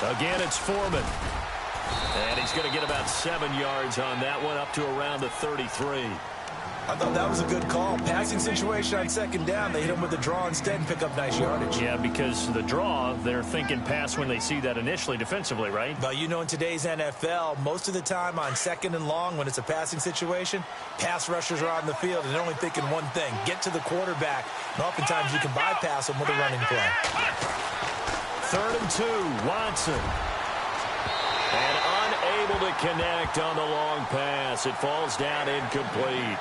Again, it's Foreman. And he's going to get about 7 yards on that one, up to around the 33. I thought that was a good call. Passing situation on second down. They hit him with the draw instead and pick up nice yardage. Yeah, because the draw, they're thinking pass when they see that initially defensively, right? But you know, in today's NFL, most of the time on second and long, when it's a passing situation, pass rushers are on the field and they're only thinking one thing: get to the quarterback. And oftentimes you can bypass them with a running play. 3rd and 2, Watson. And unable to connect on the long pass. It falls down incomplete.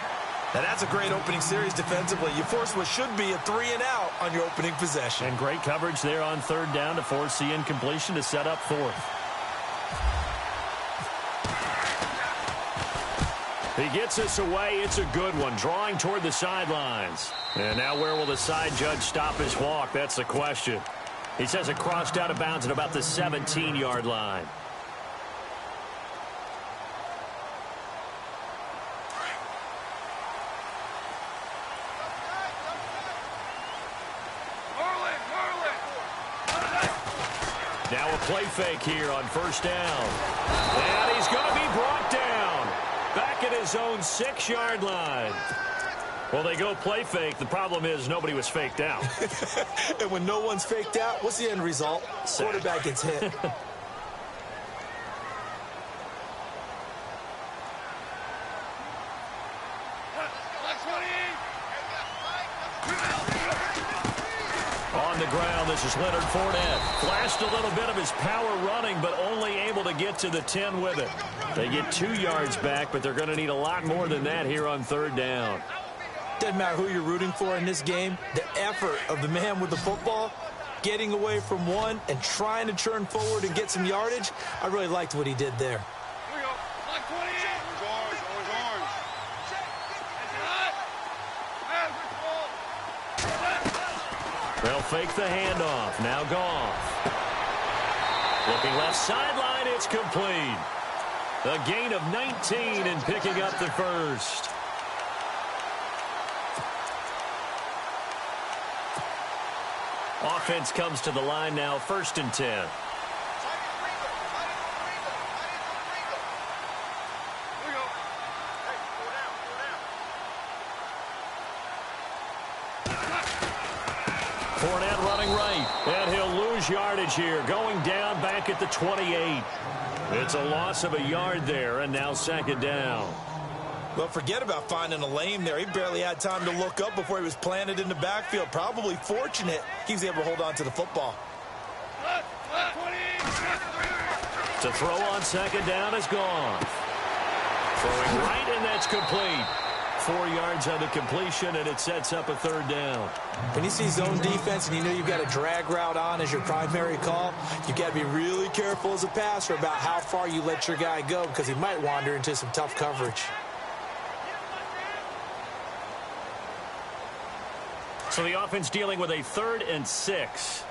Now that's a great opening series defensively. You force what should be a 3-and-out on your opening possession. And great coverage there on 3rd down to force the incompletion to set up 4th. He gets us away. It's a good one, drawing toward the sidelines. And now where will the side judge stop his walk? That's the question. He says it crossed out of bounds at about the 17-yard line. Now a play fake here on 1st down. And he's going to be brought down. Back at his own 6-yard line. Well, they go play fake. The problem is nobody was faked out. And when no one's faked out, what's the end result? Quarterback gets hit. On the ground, this is Leonard Fournette. Flashed a little bit of his power running, but only able to get to the 10 with it. They get 2 yards back, but they're going to need a lot more than that here on 3rd down. Doesn't matter who you're rooting for in this game. The effort of the man with the football, getting away from one and trying to turn forward and get some yardage, I really liked what he did there. They'll fake the handoff. Now Goff. Looking left sideline. It's complete. A gain of 19 and picking up the 1st. Offense comes to the line now, 1st and 10. Fournette running right, and he'll lose yardage here, going down back at the 28. It's a loss of a yard there, and now 2nd down. Well, forget about finding a lane there. He barely had time to look up before he was planted in the backfield. Probably fortunate he was able to hold on to the football. To throw on 2nd down is Goff. Throwing right, and that's complete. 4 yards on the completion, and it sets up a 3rd down. When you see zone defense and you know you've got a drag route on as your primary call, you've got to be really careful as a passer about how far you let your guy go, because he might wander into some tough coverage. So the offense dealing with a 3rd and 6.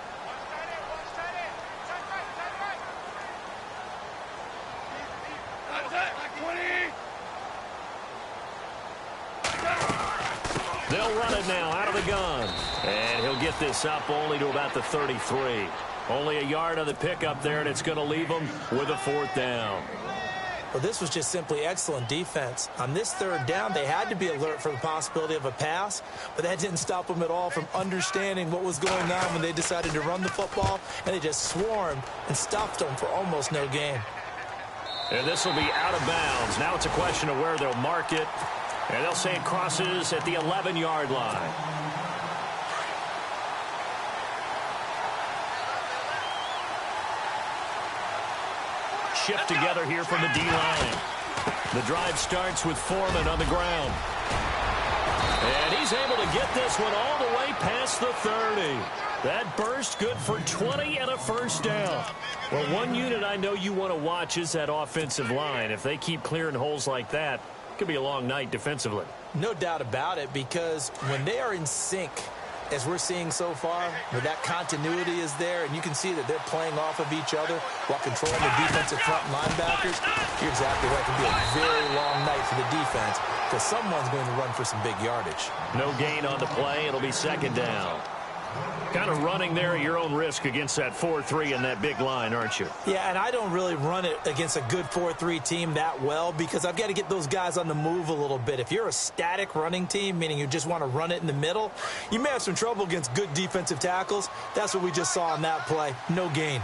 They'll run it now out of the gun. And he'll get this up only to about the 33. Only a yard on the pickup there, and it's going to leave him with a 4th down. Well, this was just simply excellent defense. On this 3rd down, they had to be alert for the possibility of a pass, but that didn't stop them at all from understanding what was going on when they decided to run the football, and they just swarmed and stuffed them for almost no gain. And this will be out of bounds. Now it's a question of where they'll mark it, and they'll say it crosses at the 11-yard line. Shift together here from the D-line. The drive starts with Foreman on the ground. And he's able to get this one all the way past the 30. That burst good for 20 and a 1st down. Well, one unit I know you want to watch is that offensive line. If they keep clearing holes like that, it could be a long night defensively. No doubt about it, because when they are in sync, as we're seeing so far, where that continuity is there, and you can see that they're playing off of each other while controlling the defensive front linebackers, you're exactly right. It can be a very long night for the defense, because someone's going to run for some big yardage. No gain on the play. It'll be 2nd down. Kind of running there at your own risk against that 4-3 and that big line, aren't you? Yeah, and I don't really run it against a good 4-3 team that well because I've got to get those guys on the move a little bit. If you're a static running team, meaning you just want to run it in the middle, you may have some trouble against good defensive tackles. That's what we just saw on that play. No gain.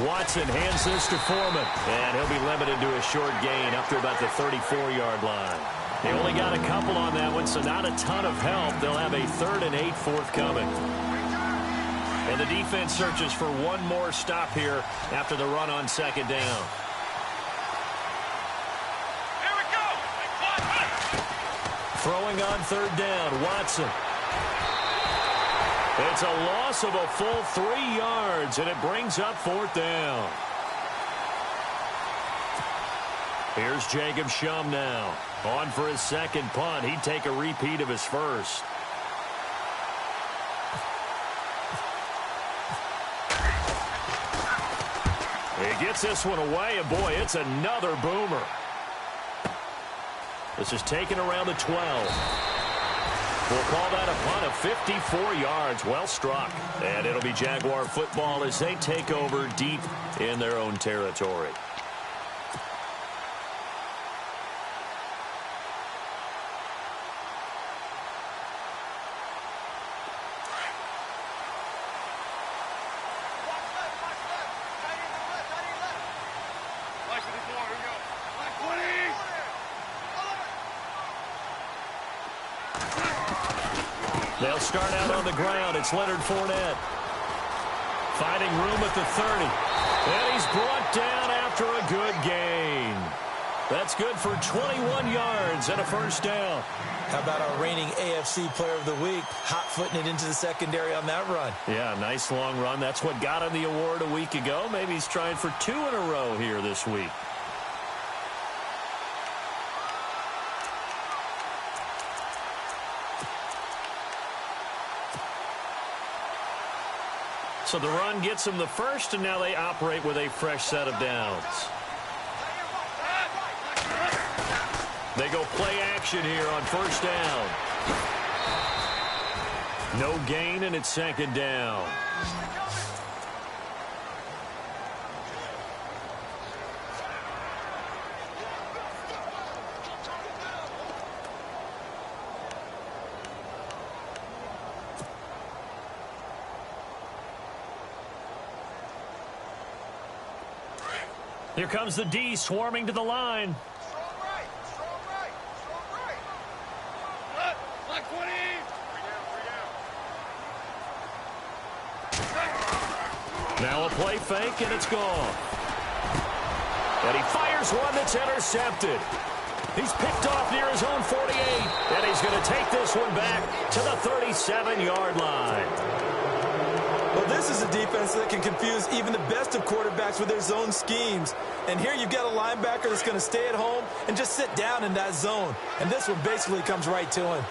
Watson hands this to Foreman, and he'll be limited to a short gain up to about the 34-yard line. They only got a couple on that one, so not a ton of help. They'll have a 3rd and 8 forthcoming. And the defense searches for one more stop here after the run on 2nd down. Here we go. Throwing on 3rd down, Watson. It's a loss of a full 3 yards, and it brings up 4th down. Here's Jacob Shum now. On for his 2nd punt. He'd take a repeat of his first. He gets this one away, and boy, it's another boomer. This is taken around the 12. We'll call that a punt of 54 yards. Well struck. And it'll be Jaguar football as they take over deep in their own territory. They'll start out on the ground. It's Leonard Fournette. Finding room at the 30. And he's brought down after a good gain. That's good for 21 yards and a 1st down. How about our reigning AFC Player of the Week, hot-footing it into the secondary on that run? Yeah, nice long run. That's what got him the award a week ago. Maybe he's trying for 2 in a row here this week. So the run gets them the first, and now they operate with a fresh set of downs. They go play action here on 1st down. No gain, and it's 2nd down. Here comes the D swarming to the line. Strong right. Strong right. Strong right. Black 20. Now a play fake, and it's gone. And he fires one that's intercepted. He's picked off near his own 48, and he's going to take this one back to the 37-yard line. Well, this is a defense that can confuse even the best of quarterbacks with their zone schemes. And here you've got a linebacker that's going to stay at home and just sit down in that zone. And this one basically comes right to him.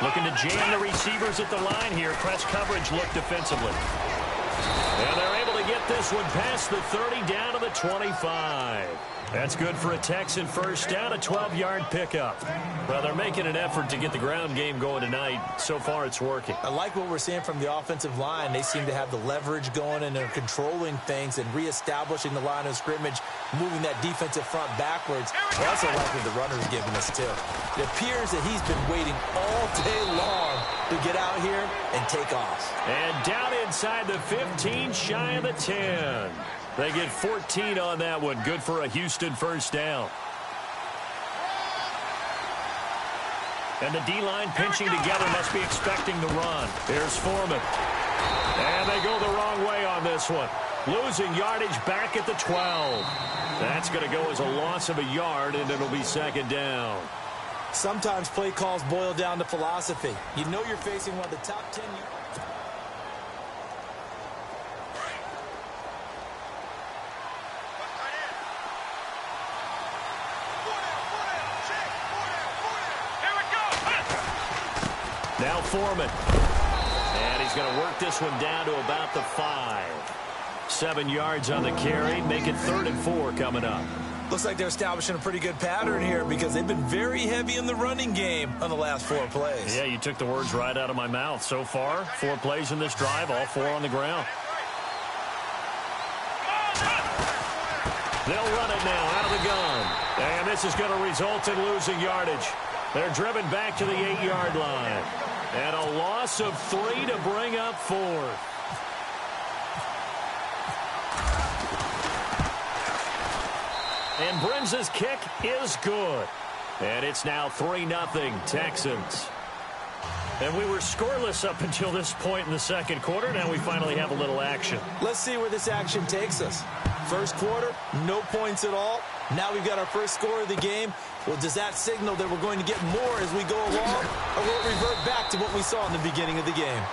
Looking to jam the receivers at the line here. Press coverage look defensively. And they're able to get this one past the 30 down to the 25. That's good for a Texan 1st down, a 12-yard pickup. Well, they're making an effort to get the ground game going tonight. So far, it's working. I like what we're seeing from the offensive line. They seem to have the leverage going, and they're controlling things and reestablishing the line of scrimmage, moving that defensive front backwards. I also like what the runner's giving us, too. It appears that he's been waiting all day long to get out here and take off. And down inside the 15, shy of the 10. They get 14 on that one. Good for a Houston 1st down. And the D-line pinching together, must be expecting the run. Here's Foreman. And they go the wrong way on this one. Losing yardage back at the 12. That's going to go as a loss of a yard, and it'll be 2nd down. Sometimes play calls boil down to philosophy. You know you're facing one of the top 10. Now Foreman. And he's going to work this one down to about the 5. 7 yards on the carry. Make it 3rd and 4 coming up. Looks like they're establishing a pretty good pattern here because they've been very heavy in the running game on the last 4 plays. Yeah, you took the words right out of my mouth. So far, 4 plays in this drive, all 4 on the ground. They'll run it now out of the gun. And this is going to result in losing yardage. They're driven back to the 8-yard line. And a loss of 3 to bring up 4. And Brim's kick is good. And it's now 3-0 Texans. And we were scoreless up until this point in the second quarter. Now we finally have a little action. Let's see where this action takes us. First quarter, no points at all. Now we've got our first score of the game. Well, does that signal that we're going to get more as we go along? Or will it revert back to what we saw in the beginning of the game?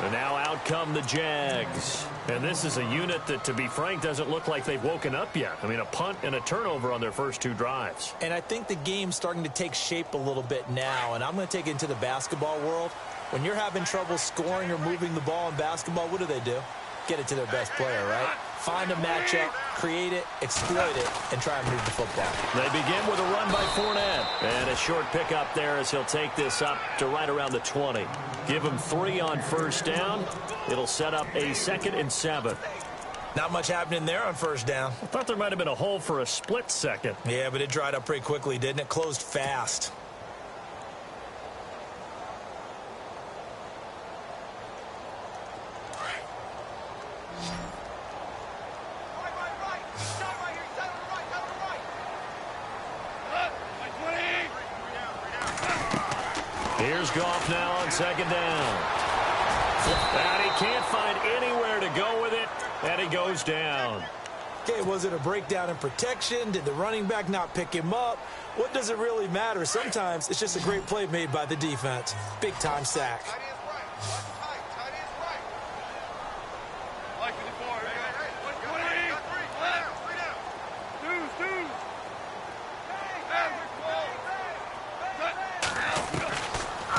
And now out come the Jags. And this is a unit that, to be frank, doesn't look like they've woken up yet. I mean, a punt and a turnover on their first 2 drives. And I think the game's starting to take shape a little bit now. And I'm going to take it into the basketball world. When you're having trouble scoring or moving the ball in basketball, what do? Get it to their best player, right? Find a matchup, create it, exploit it, and try and move the football. They begin with a run by Fournette. And a short pickup there as he'll take this up to right around the 20. Give him 3 on first down. It'll set up a 2nd and 7. Not much happening there on first down. I thought there might have been a hole for a split second. Yeah, but it dried up pretty quickly, didn't it? Closed fast. Here's Goff now on 2nd down. And he can't find anywhere to go with it, and he goes down. Okay, was it a breakdown in protection? Did the running back not pick him up? What does it really matter? Sometimes it's just a great play made by the defense. Big-time sack.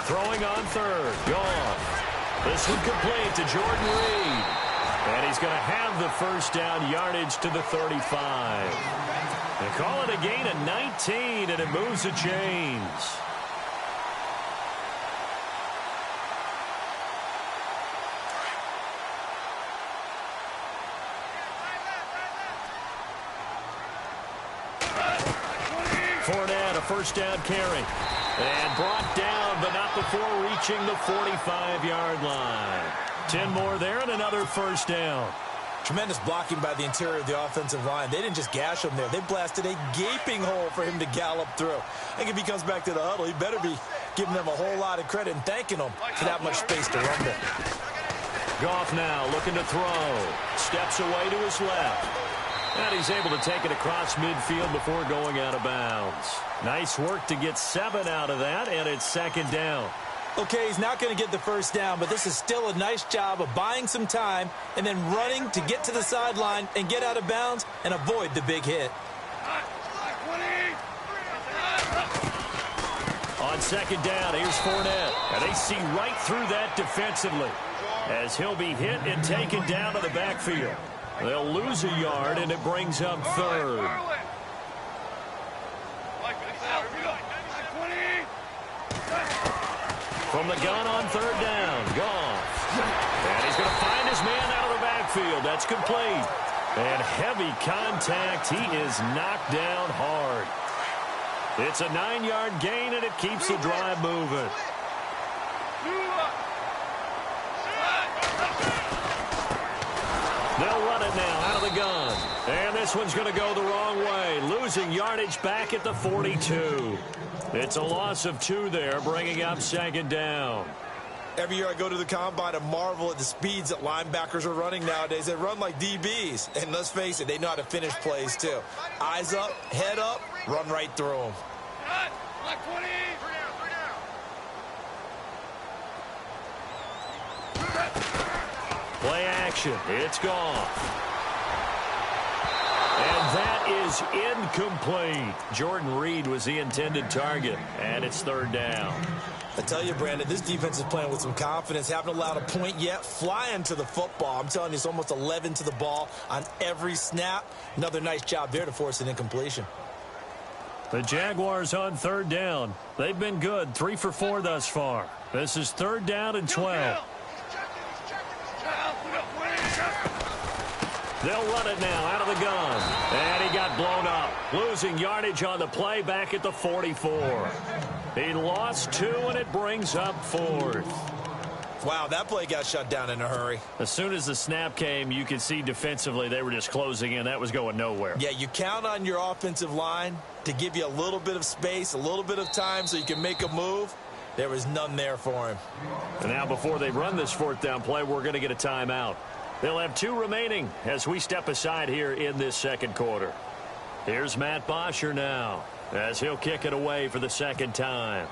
Throwing on 3rd. Goff. This one complete to Jordan Reed. And he's going to have the first down yardage to the 35. They call it a gain of 19, and it moves the chains. Fournette, a first down carry. And brought down, but not before reaching the 45-yard line. 10 more there and another first down. Tremendous blocking by the interior of the offensive line. They didn't just gash him there. They blasted a gaping hole for him to gallop through. I think if he comes back to the huddle, he better be giving them a whole lot of credit and thanking them for that much space to rumble. Goff now looking to throw. Steps away to his left. And he's able to take it across midfield before going out of bounds. Nice work to get 7 out of that, and it's 2nd down. Okay, he's not going to get the first down, but this is still a nice job of buying some time and then running to get to the sideline and get out of bounds and avoid the big hit. On 2nd down, here's Fournette. And they see right through that defensively as he'll be hit and taken down to the backfield. They'll lose a yard, and it brings up 3rd. From the gun on 3rd down, Goff. And he's going to find his man out of the backfield. That's complete. And heavy contact. He is knocked down hard. It's a 9-yard gain, and it keeps the drive moving. They'll run it now out of the gun. And this one's going to go the wrong way. Losing yardage back at the 42. It's a loss of 2 there, bringing up 2nd down. Every year I go to the combine and marvel at the speeds that linebackers are running nowadays. They run like DBs. And let's face it, they know how to finish plays too. Eyes up, head up, run right through them. Play action. It's gone. And that is incomplete. Jordan Reed was the intended target, and it's 3rd down. I tell you, Brandon, this defense is playing with some confidence. Haven't allowed a point yet. Flying to the football. I'm telling you, it's almost 11 to the ball on every snap. Another nice job there to force an incompletion. The Jaguars on third down. They've been good, 3 for 4 thus far. This is 3rd down and 12. They'll run it now out of the gun. And he got blown up. Losing yardage on the play back at the 44. He lost 2, and it brings up 4th. Wow, that play got shut down in a hurry. As soon as the snap came, you could see defensively they were just closing in. That was going nowhere. Yeah, you count on your offensive line to give you a little bit of space, a little bit of time so you can make a move. There was none there for him. And now before they run this 4th down play, we're going to get a timeout. They'll have 2 remaining as we step aside here in this 2nd quarter. Here's Matt Bosher now as he'll kick it away for the 2nd time.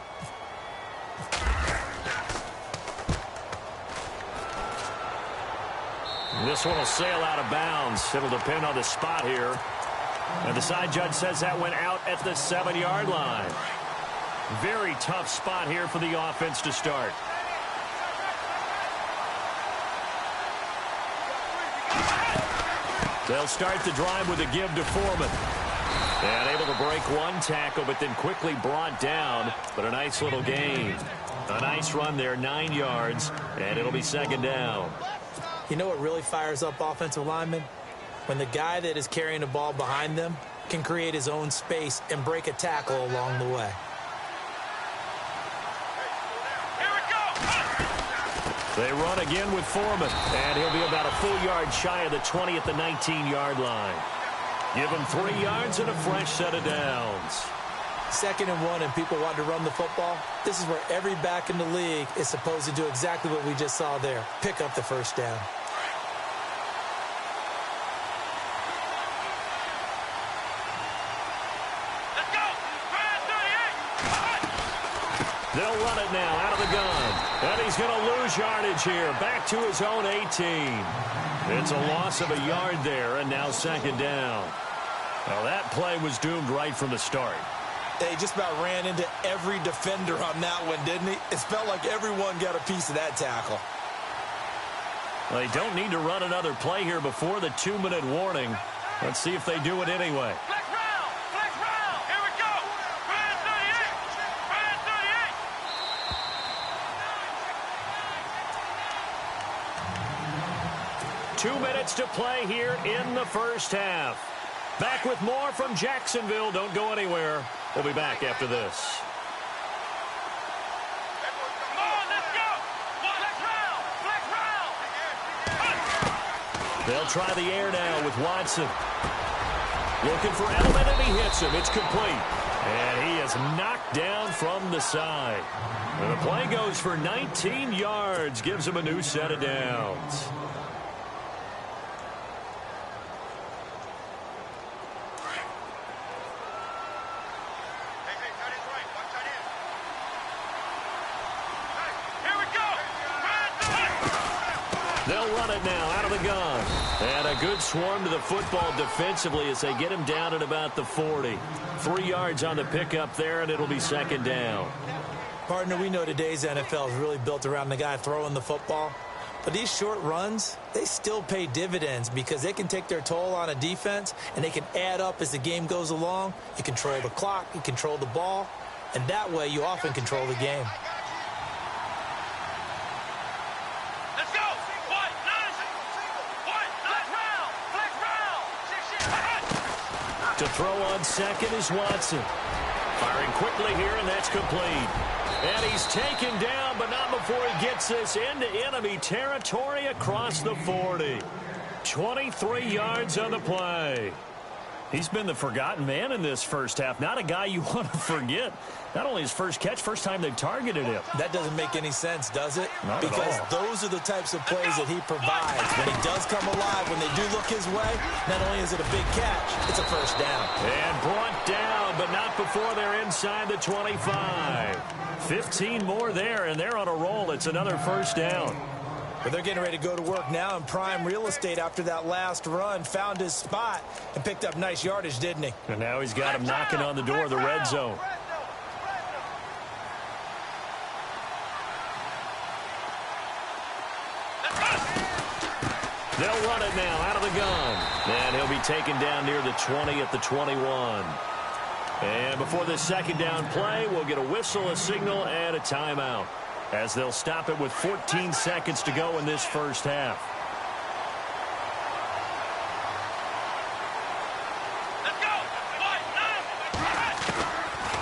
This one will sail out of bounds. It'll depend on the spot here. And the side judge says that went out at the 7-yard line. Very tough spot here for the offense to start. They'll start the drive with a give to Foreman. And able to break 1 tackle, but then quickly brought down. But a nice little gain. A nice run there, 9 yards, and it'll be 2nd down. You know what really fires up offensive linemen? When the guy that is carrying the ball behind them can create his own space and break a tackle along the way. They run again with Foreman, and he'll be about a full yard shy of the 20 at the 19-yard line. Give him 3 yards and a fresh set of downs. 2nd and 1, and people want to run the football. This is where every back in the league is supposed to do exactly what we just saw there. Pick up the 1st down. Let's go! They'll run it now out of the gun. And he's going to lose yardage here. Back to his own 18. It's a loss of a yard there, and now 2nd down. Well, that play was doomed right from the start. They just about ran into every defender on that one, didn't he? It felt like everyone got a piece of that tackle. Well, they don't need to run another play here before the 2-minute warning. Let's see if they do it anyway. Flex round! Flex round! Here we go! Brand 38! Brand 2 minutes to play here in the 1st half. Back with more from Jacksonville. Don't go anywhere. We'll be back after this. Come on, let's go! Flex round! Flex round! They'll try the air now with Watson. Looking for Edelman, and he hits him. It's complete. And he is knocked down from the side. And the play goes for 19 yards. Gives him a new set of downs. They'll run it now out of the gun. And a good swarm to the football defensively as they get him down at about the 40. 3 yards on the pickup there, and it'll be 2nd down. Partner, we know today's NFL is really built around the guy throwing the football. But these short runs, they still pay dividends because they can take their toll on a defense, and they can add up as the game goes along. You control the clock, you control the ball, and that way you often control the game. To throw on 2nd is Watson. Firing quickly here, and that's complete. And he's taken down, but not before he gets this into enemy territory across the 40. 23 yards on the play. He's been the forgotten man in this 1st half. Not a guy you want to forget. Not only his first catch, first time they've targeted him. That doesn't make any sense, does it? Not because at all. those are the types of plays that he provides. When he does come alive, when they do look his way, not only is it a big catch, it's a 1st down. And brought down, but not before they're inside the 25. 15 more there, and they're on a roll. It's another 1st down. But they're getting ready to go to work now in prime real estate after that last run. Found his spot and picked up nice yardage, didn't he? And now he's got him knocking on the door of the red zone. They'll run it now out of the gun. And he'll be taken down near the 20 at the 21. And before this second down play, we'll get a whistle, a signal, and a timeout, as they'll stop it with 14 seconds to go in this first half. Let's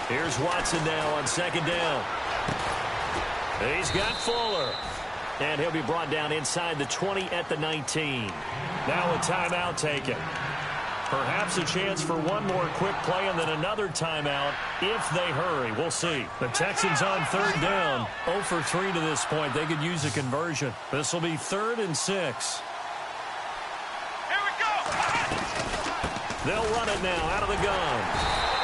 go. Here's Watson now on second down. He's got Fuller. And he'll be brought down inside the 20 at the 19. Now a timeout taken. Perhaps a chance for one more quick play and then another timeout if they hurry. We'll see. The Texans on third down. 0 for 3 to this point. They could use a conversion. This will be 3rd and 6. Here we go. They'll run it now out of the gun.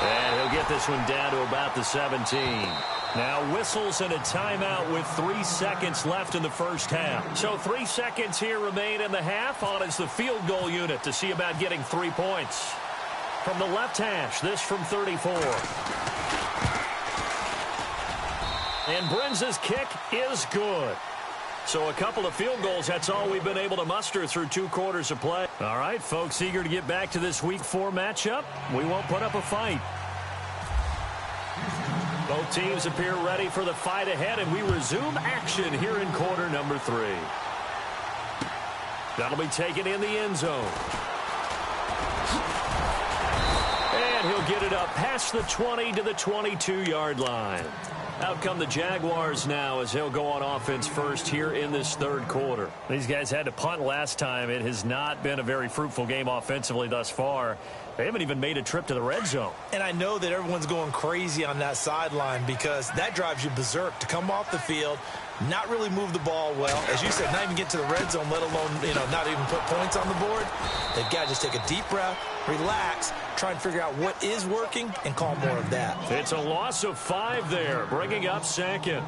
And he'll get this one down to about the 17. Now whistles and a timeout with 3 seconds left in the first half. So 3 seconds here remain in the half. On is the field goal unit to see about getting 3 points. From the left hash, this from 34. And Brenza's kick is good. So a couple of field goals, that's all we've been able to muster through 2 quarters of play. All right, folks, eager to get back to this Week 4 matchup. We won't put up a fight. Both teams appear ready for the fight ahead, and we resume action here in quarter number 3. That'll be taken in the end zone. And he'll get it up past the 20 to the 22-yard line. Out come the Jaguars now as they'll go on offense first here in this third quarter. These guys had to punt last time. It has not been a very fruitful game offensively thus far. They haven't even made a trip to the red zone. And I know that everyone's going crazy on that sideline because that drives you berserk to come off the field, not really move the ball well. As you said, not even get to the red zone, let alone, not even put points on the board. They've got to just take a deep breath, relax, try and figure out what is working, and call more of that. It's a loss of 5 there, bringing up second.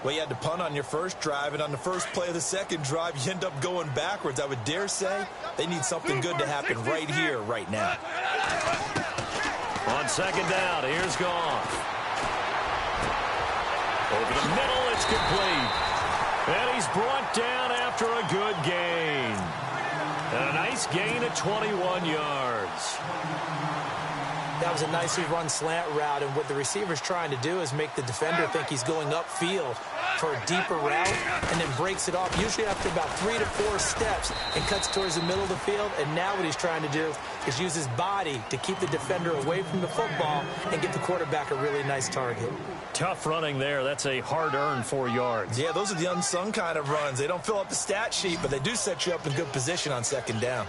Well, you had to punt on your first drive, and on the first play of the second drive, you end up going backwards. I would dare say they need something good to happen right here, right now. On second down, here's Goff. Over the middle, it's complete. And he's brought down after a good gain. And a nice gain at 21 yards. That was a nicely run slant route, and what the receiver's trying to do is make the defender think he's going upfield for a deeper route and then breaks it off, usually after about 3 to 4 steps, and cuts towards the middle of the field. And now what he's trying to do is use his body to keep the defender away from the football and give the quarterback a really nice target. Tough running there. That's a hard-earned 4 yards. Yeah, those are the unsung kind of runs. They don't fill up the stat sheet, but they do set you up in good position on second down.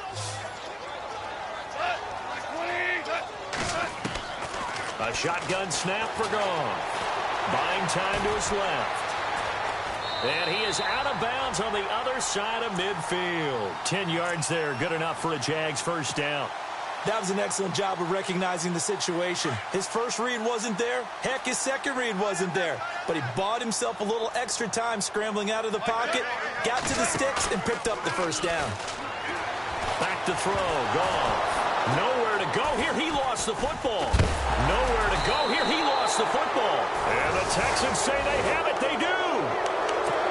A shotgun snap for Goff. Buying time to his left. And he is out of bounds on the other side of midfield. 10 yards there, good enough for a Jags first down. That was an excellent job of recognizing the situation. His first read wasn't there. Heck, his second read wasn't there. But he bought himself a little extra time scrambling out of the pocket, got to the sticks, and picked up the first down. Back to throw, Goff. Nowhere to go here. He lost the football. Nowhere to go here. He lost the football. And the Texans say they have it. They do.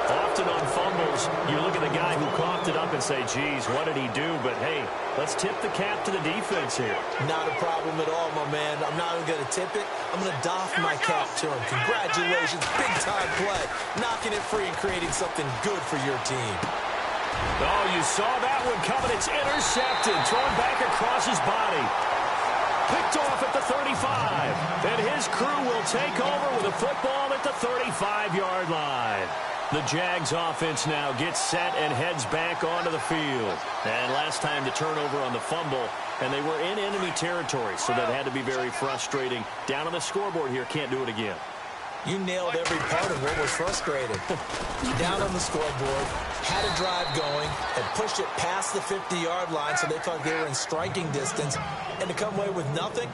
Often on fumbles, you look at the guy who coughed it up and say, geez, what did he do? But, hey, let's tip the cap to the defense here. Not a problem at all, my man. I'm not even going to tip it. I'm going to doff my cap to him. Congratulations. Big-time play. Knocking it free and creating something good for your team. Oh, you saw that one coming. It's intercepted. Thrown back across his body. Picked off at the 35. And his crew will take over with a football at the 35-yard line. The Jags offense now gets set and heads back onto the field. And last time the turnover on the fumble, and they were in enemy territory, so that had to be very frustrating. Down on the scoreboard here, can't do it again. You nailed every part of what was frustrating. Down on the scoreboard, had a drive going, and pushed it past the 50-yard line so they thought they were in striking distance, and to come away with nothing,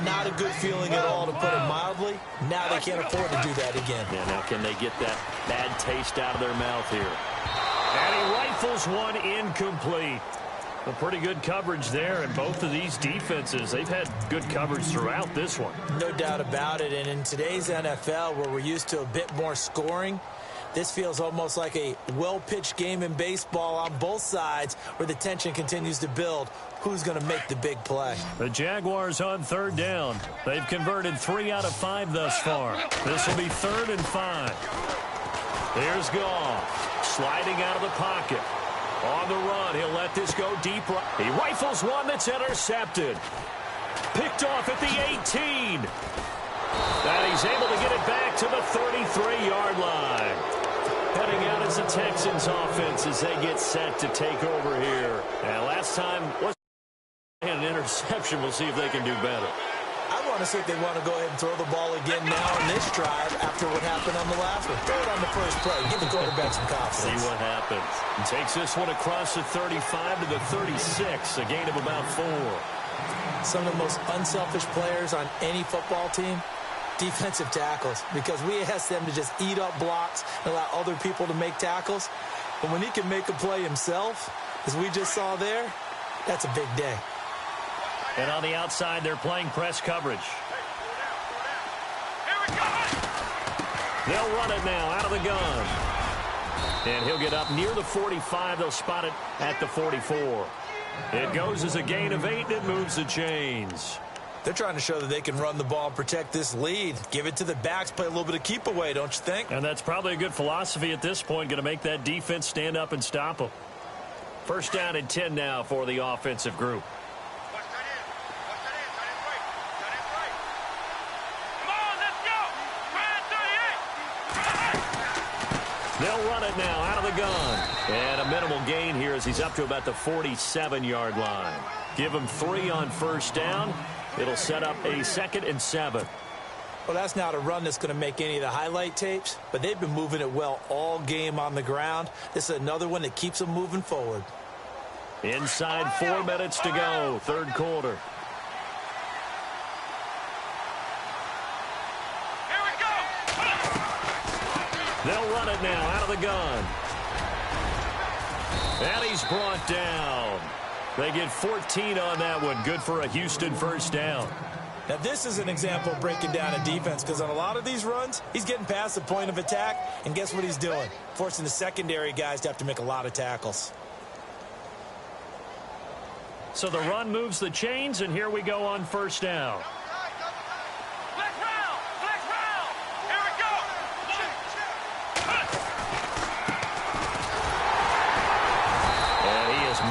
not a good feeling at all, to put it mildly. Now they can't afford to do that again. Yeah, now can they get that bad taste out of their mouth here? And he rifles one incomplete. A pretty good coverage there, and both of these defenses, they've had good coverage throughout this one. No doubt about it, and in today's NFL, where we're used to a bit more scoring, This feels almost like a well-pitched game in baseball on both sides where the tension continues to build. Who's going to make the big play? The Jaguars on third down. They've converted 3 out of 5 thus far. This will be 3rd and 5. Here's Goff, sliding out of the pocket. On the run, he'll let this go deep right. He rifles one that's intercepted. Picked off at the 18. And he's able to get it back to the 33-yard line. Heading out as the Texans offense as they get set to take over here. And last time was an interception. We'll see if they can do better. I want to see if they want to go ahead and throw the ball again now on this drive after what happened on the last one. Throw it on the first play. Give the quarterback some confidence. See what happens. He takes this one across the 35 to the 36, a gain of about 4. Some of the most unselfish players on any football team, defensive tackles, because we ask them to just eat up blocks and allow other people to make tackles. But when he can make a play himself, as we just saw there, that's a big day. And on the outside, they're playing press coverage. They'll run it now out of the gun. And he'll get up near the 45. They'll spot it at the 44. It goes as a gain of 8, and it moves the chains. They're trying to show that they can run the ball and protect this lead. Give it to the backs, play a little bit of keep away, don't you think? And that's probably a good philosophy at this point, going to make that defense stand up and stop them. 1st down and 10 now for the offensive group. They'll run it now out of the gun. And a minimal gain here as he's up to about the 47-yard line. Give him 3 on 1st down. It'll set up a 2nd and 7. Well, that's not a run that's going to make any of the highlight tapes, but they've been moving it well all game on the ground. This is another one that keeps them moving forward. Inside 4 minutes to go, 3rd quarter. They'll run it now out of the gun. And he's brought down. They get 14 on that one. Good for a Houston 1st down. Now, this is an example of breaking down a defense, because on a lot of these runs, he's getting past the point of attack, and guess what he's doing? Forcing the secondary guys to have to make a lot of tackles. So the run moves the chains, and here we go on 1st down.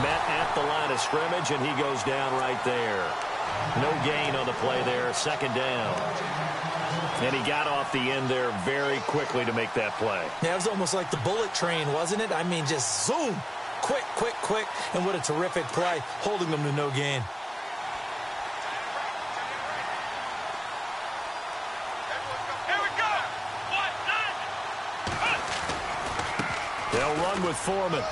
Met at the line of scrimmage, and he goes down right there. No gain on the play there. 2nd down. And he got off the end there very quickly to make that play. Yeah, it was almost like the bullet train, wasn't it? I mean, just zoom. Quick, quick, quick. And what a terrific play, holding them to no gain. They'll run with Foreman.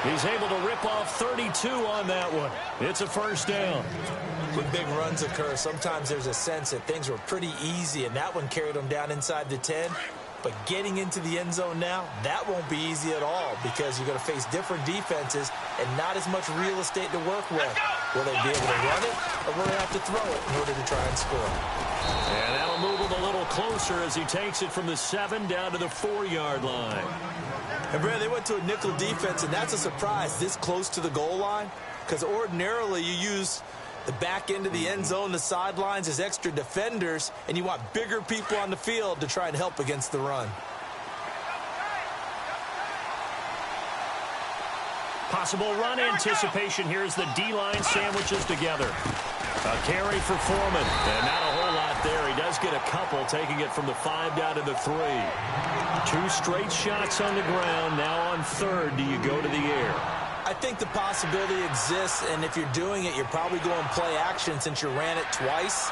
He's able to rip off 32 on that one. It's a 1st down. When big runs occur, sometimes there's a sense that things were pretty easy, and that one carried them down inside the 10. But getting into the end zone now, that won't be easy at all, because you're going to face different defenses and not as much real estate to work with. Will they be able to run it, or will they have to throw it in order to try and score? And that'll move him a little closer as he takes it from the 7 down to the 4-yard line. And, Brad, they went to a nickel defense, and that's a surprise this close to the goal line, because ordinarily you use the back end of the end zone, the sidelines as extra defenders, and you want bigger people on the field to try and help against the run. Possible run anticipation here as the D-line sandwiches together. A carry for Foreman, and not a whole lot there. He does get a couple, taking it from the 5 down to the 3. 2 straight shots on the ground. Now on 3rd, do you go to the air? I think the possibility exists, and if you're doing it, you're probably going play action since you ran it twice.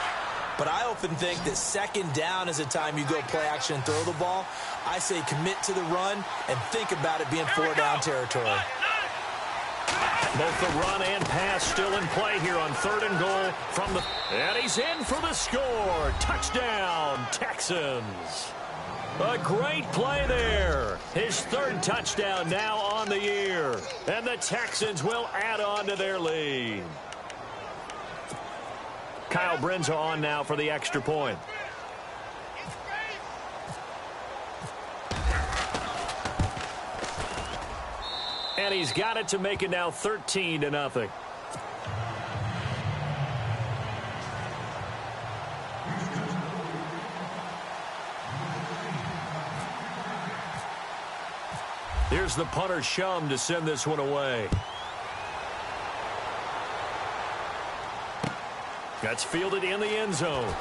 But I often think that 2nd down is the time you go play action and throw the ball. I say commit to the run and think about it being 4-down territory. Both the run and pass still in play here on 3rd and goal from the... And he's in for the score. Touchdown, Texans. A great play there. His 3rd touchdown now on the year. And the Texans will add on to their lead. Kyle Brinza on now for the extra point. And he's got it to make it now 13-0. Here's the punter, Shum, to send this one away. That's fielded in the end zone.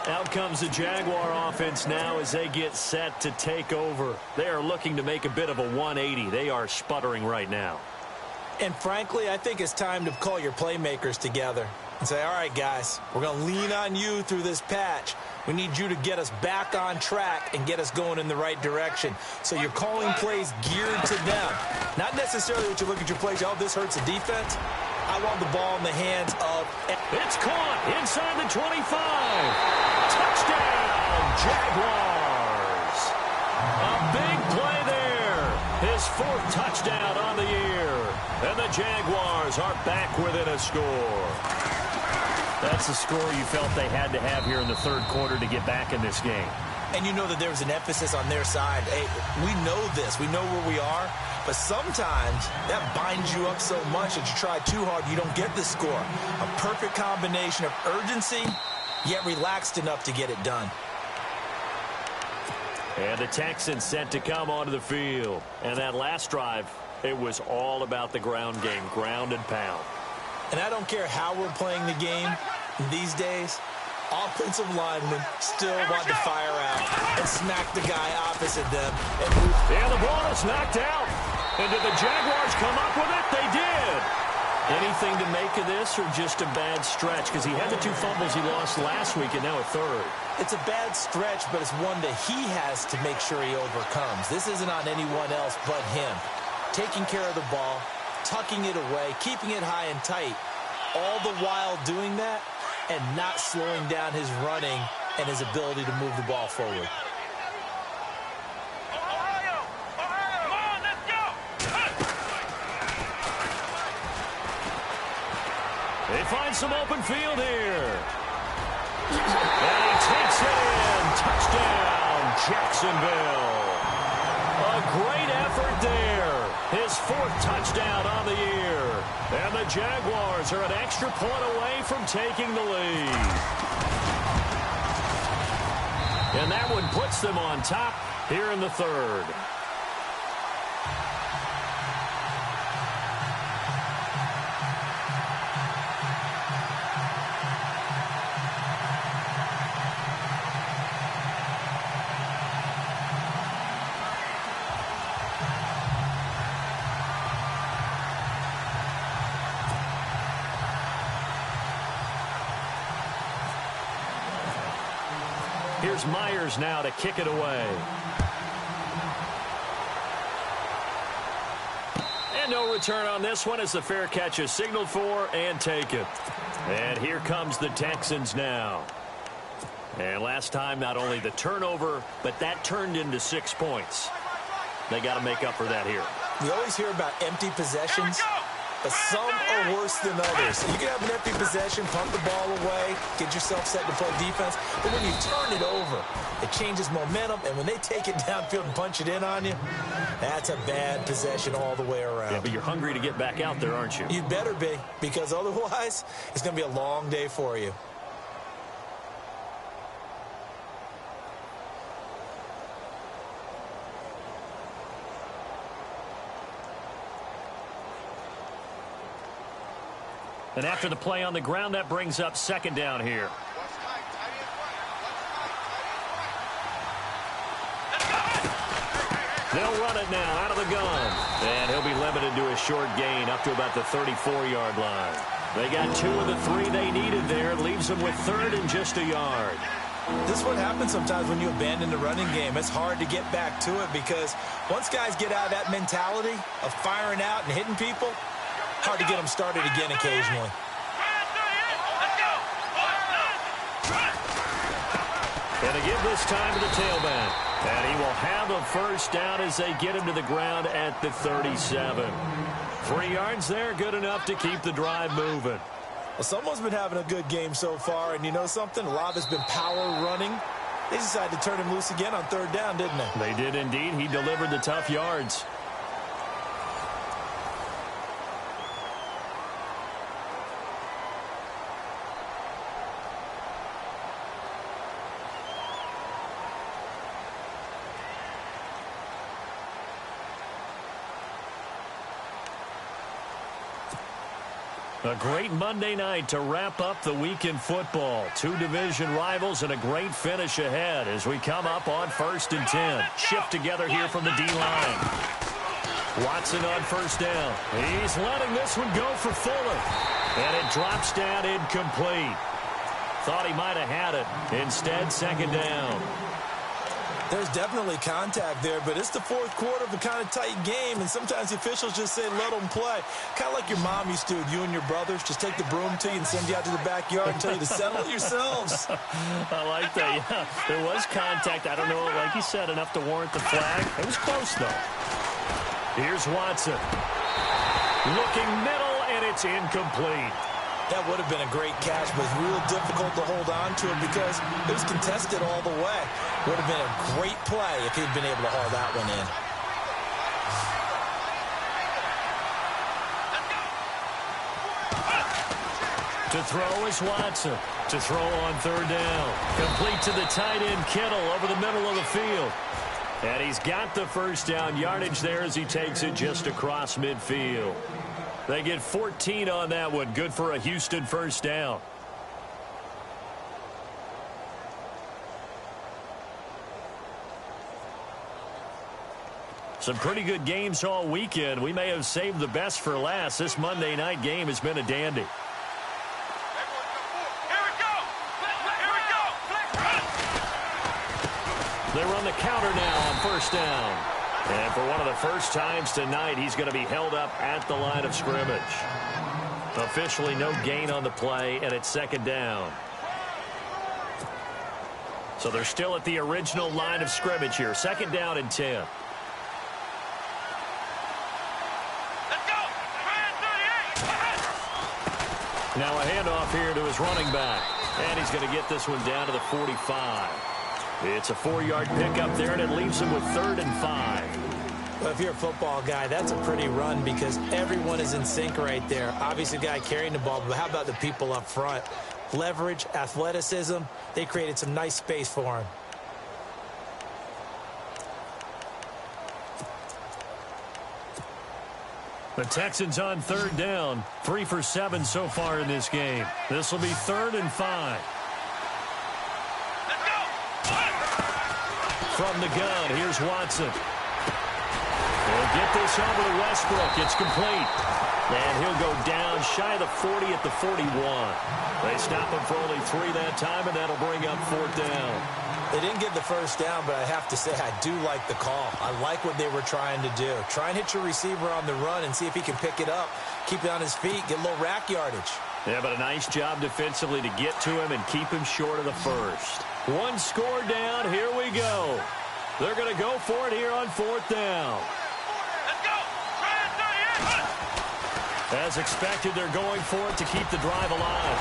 Out comes the Jaguar offense now as they get set to take over. They are looking to make a bit of a 180. They are sputtering right now. And frankly, I think it's time to call your playmakers together and say, all right, guys, we're going to lean on you through this patch. We need you to get us back on track and get us going in the right direction. So you're calling plays geared to them. Not necessarily what you look at your plays, oh, this hurts the defense. I want the ball in the hands of... It's caught inside the 25. Touchdown, Jaguars. A big play there. His 4th touchdown on the year. And the Jaguars are back within a score. That's the score you felt they had to have here in the 3rd quarter to get back in this game. And you know that there was an emphasis on their side. Hey, we know this. We know where we are. But sometimes that binds you up so much that you try too hard, you don't get the score. A perfect combination of urgency, yet relaxed enough to get it done. And the Texans set to come onto the field. And that last drive, it was all about the ground game, ground and pound. And I don't care how we're playing the game these days, offensive linemen still want to fire out and smack the guy opposite them. And the ball is knocked out. And did the Jaguars come up with it? They did. Anything to make of this or just a bad stretch? Because he had the 2 fumbles he lost last week and now a 3rd. It's a bad stretch, but it's one that he has to make sure he overcomes. This isn't on anyone else but him. Taking care of the ball, tucking it away, keeping it high and tight, all the while doing that and not slowing down his running and his ability to move the ball forward. They find some open field here. And he takes it in. Touchdown, Jacksonville. A great effort there. His 4th touchdown on the year. And the Jaguars are an extra point away from taking the lead. And that one puts them on top here in the 3rd. Here's Myers now to kick it away. And no return on this one as the fair catch is signaled for and taken. And here comes the Texans now. And last time, not only the turnover, but that turned into 6 points. They got to make up for that here. We always hear about empty possessions, but some are worse than others. You can have an empty possession, punt the ball away, get yourself set to play defense, but when you turn it over, it changes momentum, and when they take it downfield and punch it in on you, that's a bad possession all the way around. Yeah, but you're hungry to get back out there, aren't you? You better be, because otherwise, it's going to be a long day for you. And after the play on the ground, that brings up 2nd down here. They'll run it now out of the gun. And he'll be limited to a short gain up to about the 34-yard line. They got 2 of the 3 they needed there. Leaves them with 3rd and just a yard. This is what happens sometimes when you abandon the running game. It's hard to get back to it because once guys get out of that mentality of firing out and hitting people, hard to get them started again occasionally. And they give this time to the tailback. And he will have a first down as they get him to the ground at the 37. 3 yards there, good enough to keep the drive moving. Well, someone's been having a good game so far, and you know something? A lot of it's been power running. They decided to turn him loose again on 3rd down, didn't they? They did indeed. He delivered the tough yards. A great Monday night to wrap up the week in football. 2 division rivals and a great finish ahead as we come up on 1st and 10. Shift together here from the D-line. Watson on 1st down. He's letting this one go for Fuller. And it drops down incomplete. Thought he might have had it. Instead, 2nd down. There's definitely contact there, but it's the 4th quarter of a kind of tight game, and sometimes the officials just say, let them play. Kind of like your mom used to with you and your brothers. Just take the broom to you and send you out to the backyard and tell you to settle it yourselves. I like that, yeah. There was contact. I don't know, like you said, enough to warrant the flag. It was close, though. Here's Watson. Looking middle, and it's incomplete. That would have been a great catch, but it's real difficult to hold on to it because it was contested all the way. Would have been a great play if he'd been able to haul that one in. To throw is Watson. To throw on 3rd down. Complete to the tight end, Kittle, over the middle of the field. And he's got the first down yardage there as he takes it just across midfield. They get 14 on that one. Good for a Houston first down. Some pretty good games all weekend. We may have saved the best for last. This Monday night game has been a dandy. They run the counter now on 1st down. And for one of the first times tonight, he's going to be held up at the line of scrimmage. Officially no gain on the play, and it's 2nd down. So they're still at the original line of scrimmage here. 2nd down and 10. Now a handoff here to his running back. And he's going to get this one down to the 45. It's a 4-yard pickup there, and it leaves him with 3rd and 5. Well, if you're a football guy, that's a pretty run because everyone is in sync right there. Obviously, the guy carrying the ball, but how about the people up front? Leverage, athleticism, they created some nice space for him. The Texans on 3rd down. 3 for 7 so far in this game. This will be 3rd and 5. From the gun, here's Watson. They'll get this over to Westbrook. It's complete. And he'll go down shy of the 40 at the 41. They stop him for only 3 that time, and that'll bring up 4th down. They didn't get the first down, but I have to say I do like the call. I like what they were trying to do. Try and hit your receiver on the run and see if he can pick it up, keep it on his feet, get a little rack yardage. Yeah, but a nice job defensively to get to him and keep him short of the first. 1 score down. Here we go. They're going to go for it here on 4th down. Let's go. As expected, they're going for it to keep the drive alive.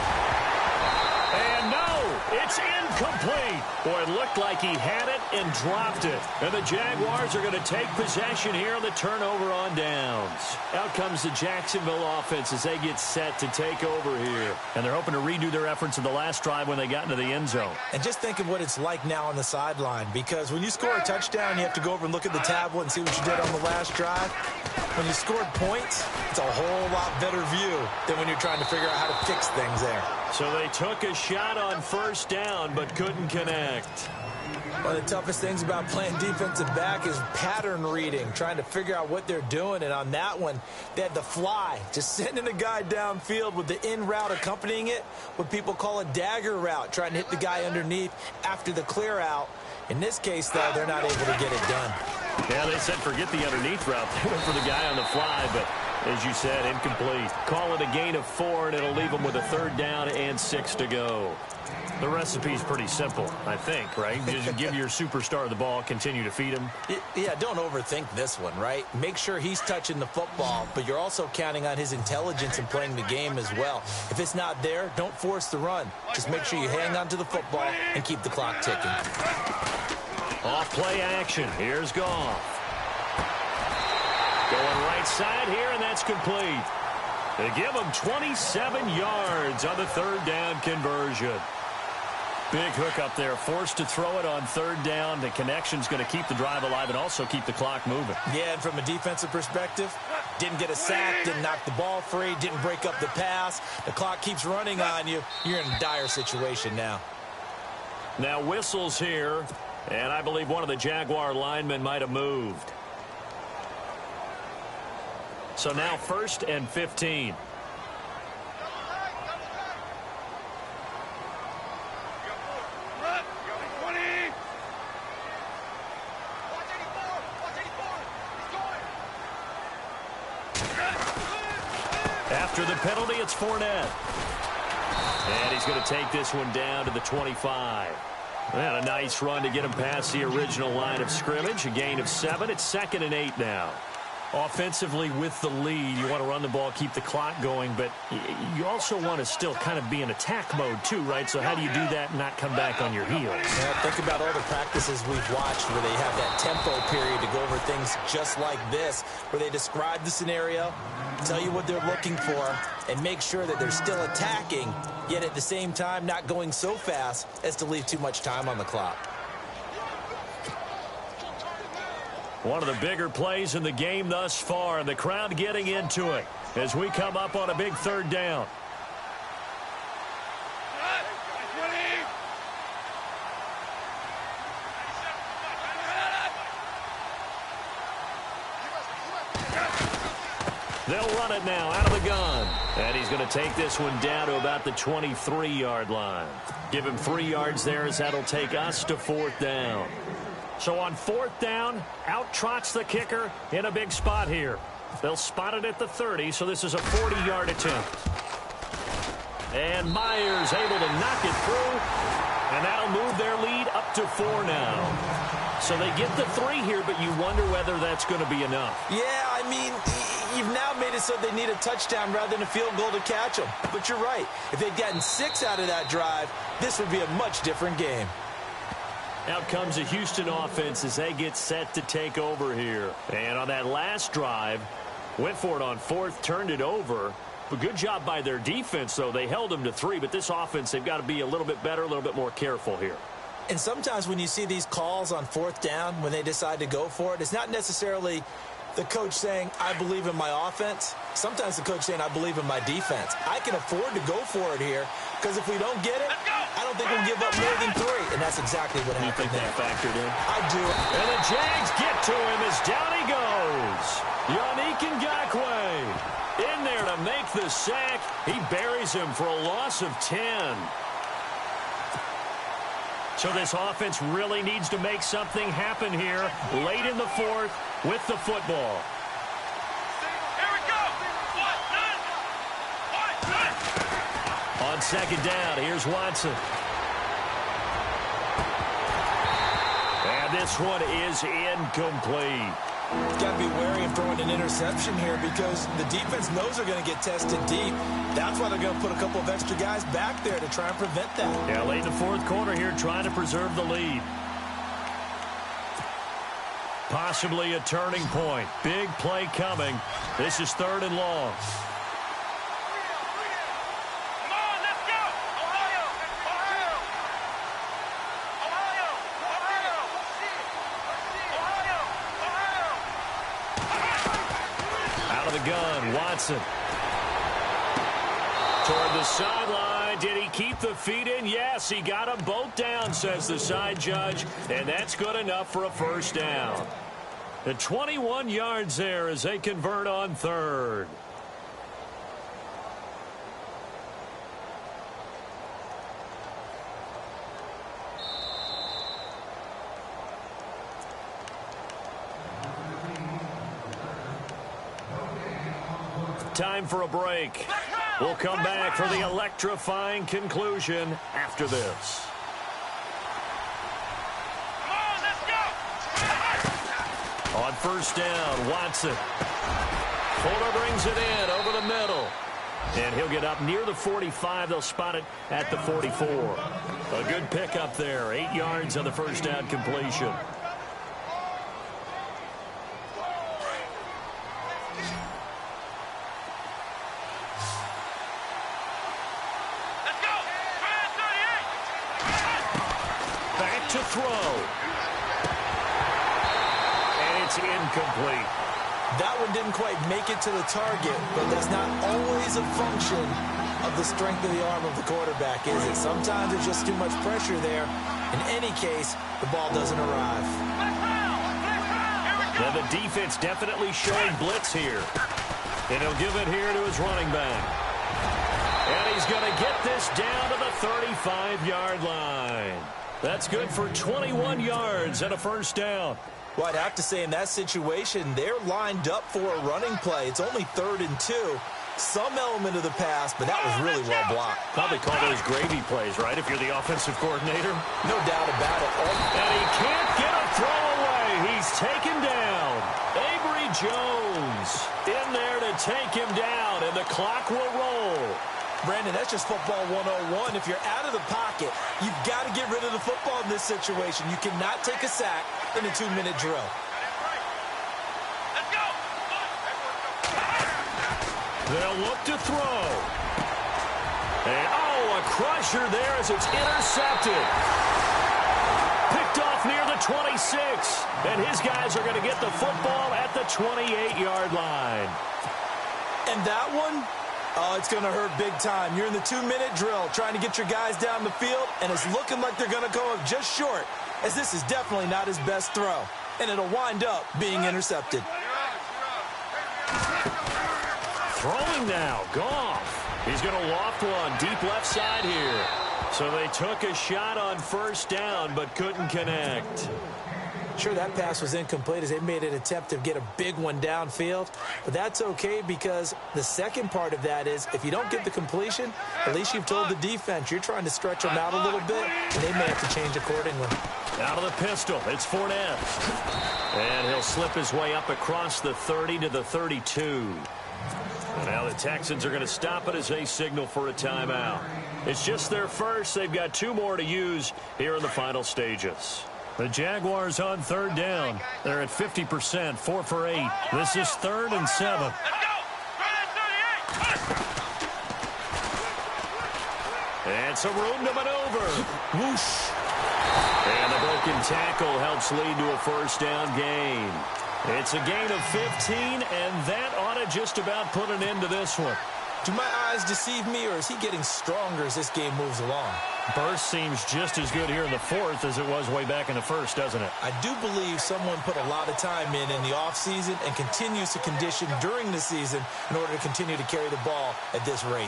And no, it's incomplete. Boy, it looked like he had it and dropped it. And the Jaguars are going to take possession here on the turnover on downs. Out comes the Jacksonville offense as they get set to take over here. And they're hoping to redo their efforts in the last drive when they got into the end zone. And just think of what it's like now on the sideline, because when you score a touchdown, you have to go over and look at the tablet and see what you did on the last drive. When you scored points, it's a whole lot better view than when you're trying to figure out how to fix things there. So they took a shot on 1st down but couldn't connect. One of the toughest things about playing defensive back is pattern reading, trying to figure out what they're doing. And on that one, they had the fly, just sending a guy downfield with the in route accompanying it, what people call a dagger route, trying to hit the guy underneath after the clear out. In this case, though, they're not able to get it done. Yeah, they said forget the underneath route. They went for the guy on the fly, but As you said, incomplete. Call it a gain of 4, and it'll leave them with a 3rd down and 6 to go. The recipe's pretty simple, I think, right? Just give your superstar the ball, continue to feed him. Yeah, don't overthink this one, right? Make sure he's touching the football, but you're also counting on his intelligence in playing the game as well. If it's not there, don't force the run. Just make sure you hang on to the football and keep the clock ticking. Off play action. Here's Goff. Going right side here, and that's complete. They give him 27 yards on the 3rd down conversion. Big hook up there, forced to throw it on 3rd down. The connection's going to keep the drive alive and also keep the clock moving. Yeah, and from a defensive perspective, didn't get a sack, didn't knock the ball free, didn't break up the pass. The clock keeps running on you. You're in a dire situation now. Now whistles here, and I believe one of the Jaguar linemen might have moved. So now 1st and 15. After the penalty, it's Fournette. And he's going to take this one down to the 25. And a nice run to get him past the original line of scrimmage. A gain of 7. It's 2nd and 8 now. Offensively with the lead, you want to run the ball, keep the clock going, but you also want to still kind of be in attack mode too, right? So how do you do that and not come back on your heels? Yeah, think about all the practices we've watched where they have that tempo period to go over things just like this, where they describe the scenario, tell you what they're looking for, and make sure that they're still attacking, yet at the same time not going so fast as to leave too much time on the clock. One of the bigger plays in the game thus far, and the crowd getting into it as we come up on a big 3rd down. They'll run it now out of the gun. And he's going to take this one down to about the 23-yard line. Give him 3 yards there as that'll take us to 4th down. So on 4th down, out trots the kicker in a big spot here. They'll spot it at the 30, so this is a 40-yard attempt. And Myers able to knock it through, and that'll move their lead up to 4 now. So they get the 3 here, but you wonder whether that's going to be enough. Yeah, I mean, you've now made it so they need a touchdown rather than a field goal to catch them. But you're right. If they'd gotten 6 out of that drive, this would be a much different game. Out comes the Houston offense as they get set to take over here. And on that last drive, went for it on 4th, turned it over. But good job by their defense, though. They held them to 3, but this offense, they've got to be a little bit better, a little bit more careful here. And sometimes when you see these calls on 4th down, when they decide to go for it, it's not necessarily the coach saying, I believe in my offense. Sometimes the coach saying, I believe in my defense. I can afford to go for it here because if we don't get it, I don't think we'll give up more than 3. And that's exactly what happened there. You think that factored in? I do. And the Jags get to him as down he goes. Yannick Ngakoue in there to make the sack. He buries him for a loss of 10. So this offense really needs to make something happen here late in the 4th with the football. Here we go. On 2nd down, here's Watson. And this one is incomplete. Got to be wary of throwing an interception here because the defense knows they're going to get tested deep. That's why they're going to put a couple of extra guys back there to try and prevent that. Yeah, late in the 4th quarter here, trying to preserve the lead. Possibly a turning point. Big play coming. This is 3rd and long. Come on, let's go. Ohio. Ohio. Ohio. Ohio. Ohio. Out of the gun, Watson. Toward the sideline. Did he keep the feet in? Yes, he got them both down, says the side judge. And that's good enough for a 1st down. The 21 yards there as they convert on 3rd. time for a break. We'll come back for the electrifying conclusion after this. On first down, Watson. Fuller brings it in over the middle. And he'll get up near the 45. They'll spot it at the 44. A good pickup there. 8 yards on the first down completion. Back to throw. And it's incomplete. That one didn't quite make it to the target, but that's not always a function of the strength of the arm of the quarterback, is it? Sometimes there's just too much pressure there. In any case, the ball doesn't arrive. Now the defense definitely showing blitz here. And he'll give it here to his running back. And he's going to get this down to the 35-yard line. That's good for 21 yards and a first down. Well, I'd have to say in that situation, they're lined up for a running play. It's only 3rd and 2. Some element of the pass, but that was really well blocked. Probably call those gravy plays, right, if you're the offensive coordinator? No doubt about it. And he can't get a throw away. He's taken down. Avery Jones in there to take him down, and the clock will roll. Brandon, that's just football 101. If you're out of the pocket, you've got to get rid of the football in this situation. You cannot take a sack in a 2-minute drill. Let's go. They'll look to throw. And, a crusher there as it's intercepted. Picked off near the 26. And his guys are going to get the football at the 28-yard line. And that one, it's going to hurt big time. You're in the 2-minute drill trying to get your guys down the field, and it's looking like they're going to go up just short, as this is definitely not his best throw. And it'll wind up being intercepted. Throwing now, Goff. He's going to loft one deep left side here. So they took a shot on first down, but couldn't connect. Sure, that pass was incomplete as they made an attempt to get a big one downfield. But that's okay because the second part of that is if you don't get the completion, at least you've told the defense you're trying to stretch them out a little bit, and they may have to change accordingly. Out of the pistol, it's Fournette. And he'll slip his way up across the 30 to the 32. And now the Texans are going to stop it as they signal for a timeout. It's just their first. They've got 2 more to use here in the final stages. The Jaguars on 3rd down. They're at 50%, 4 for 8. This is 3rd and 7. Let's go. And some room to maneuver. Whoosh. And the broken tackle helps lead to a first down gain. It's a gain of 15, and that ought to just about put an end to this one. Do my eyes deceive me, or is he getting stronger as this game moves along? Burst seems just as good here in the 4th as it was way back in the 1st, doesn't it? I do believe someone put a lot of time in the offseason and continues to condition during the season in order to continue to carry the ball at this rate.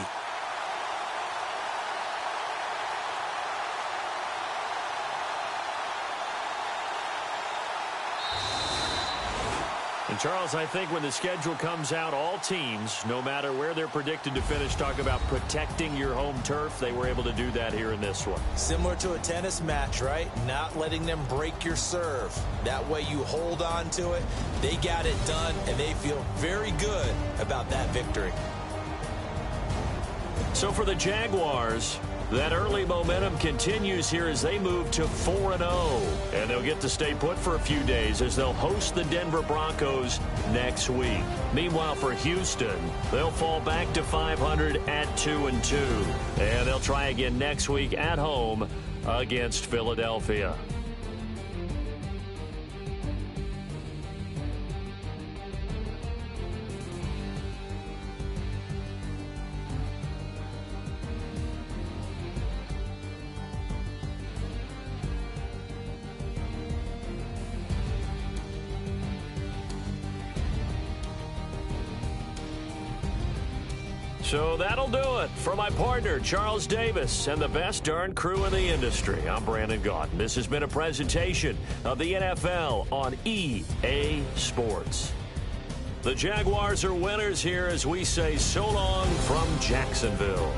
And, Charles, I think when the schedule comes out, all teams, no matter where they're predicted to finish, talk about protecting your home turf. They were able to do that here in this one. Similar to a tennis match, right? Not letting them break your serve. That way you hold on to it. They got it done, and they feel very good about that victory. So for the Jaguars, that early momentum continues here as they move to 4-0. And they'll get to stay put for a few days as they'll host the Denver Broncos next week. Meanwhile, for Houston, they'll fall back to 500 at 2-2. And they'll try again next week at home against Philadelphia. So that'll do it for my partner, Charles Davis, and the best darn crew in the industry. I'm Brandon Gaudin. This has been a presentation of the NFL on EA Sports. The Jaguars are winners here as we say so long from Jacksonville.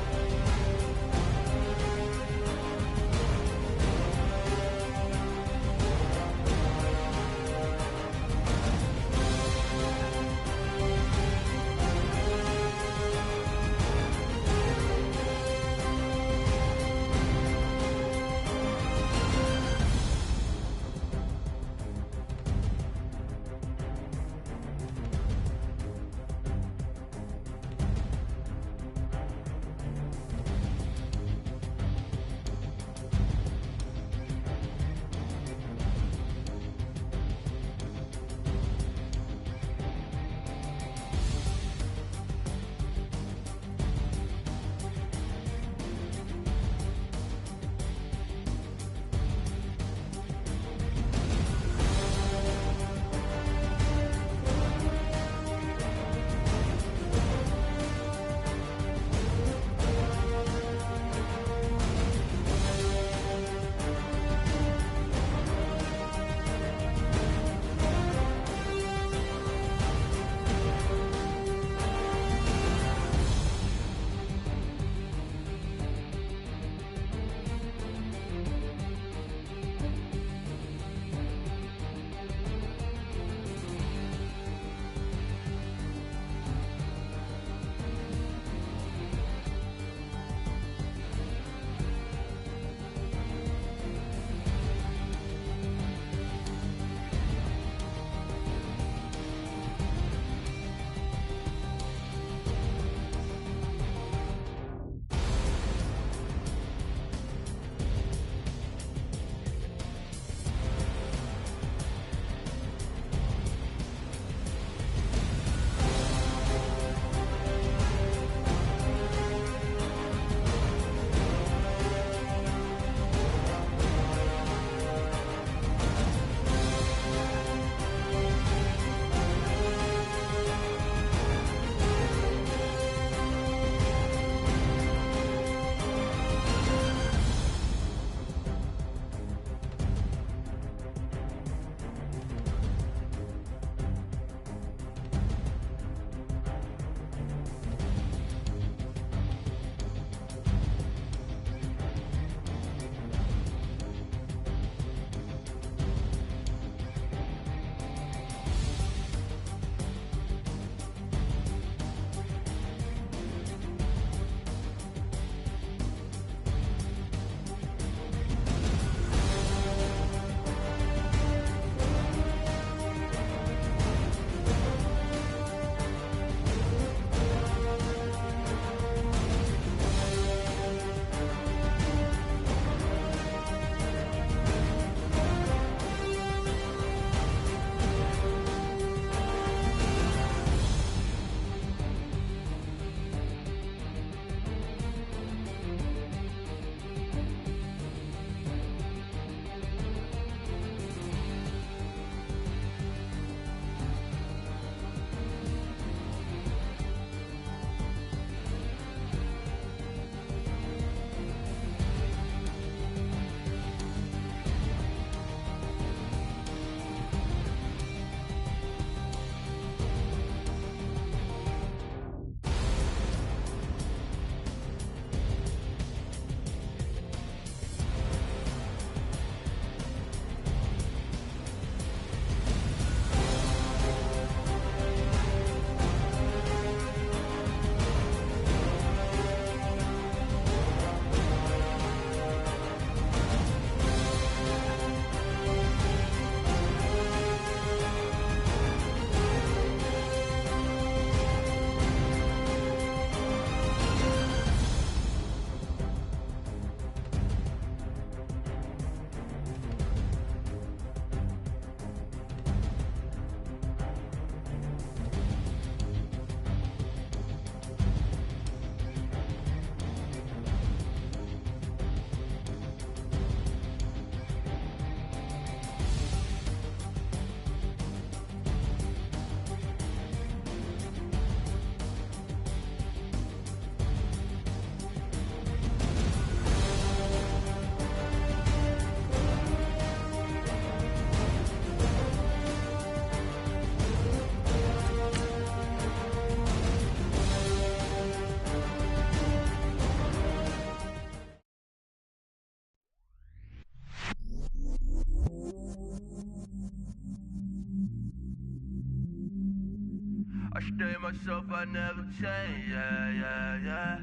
stay myself, I never change, yeah.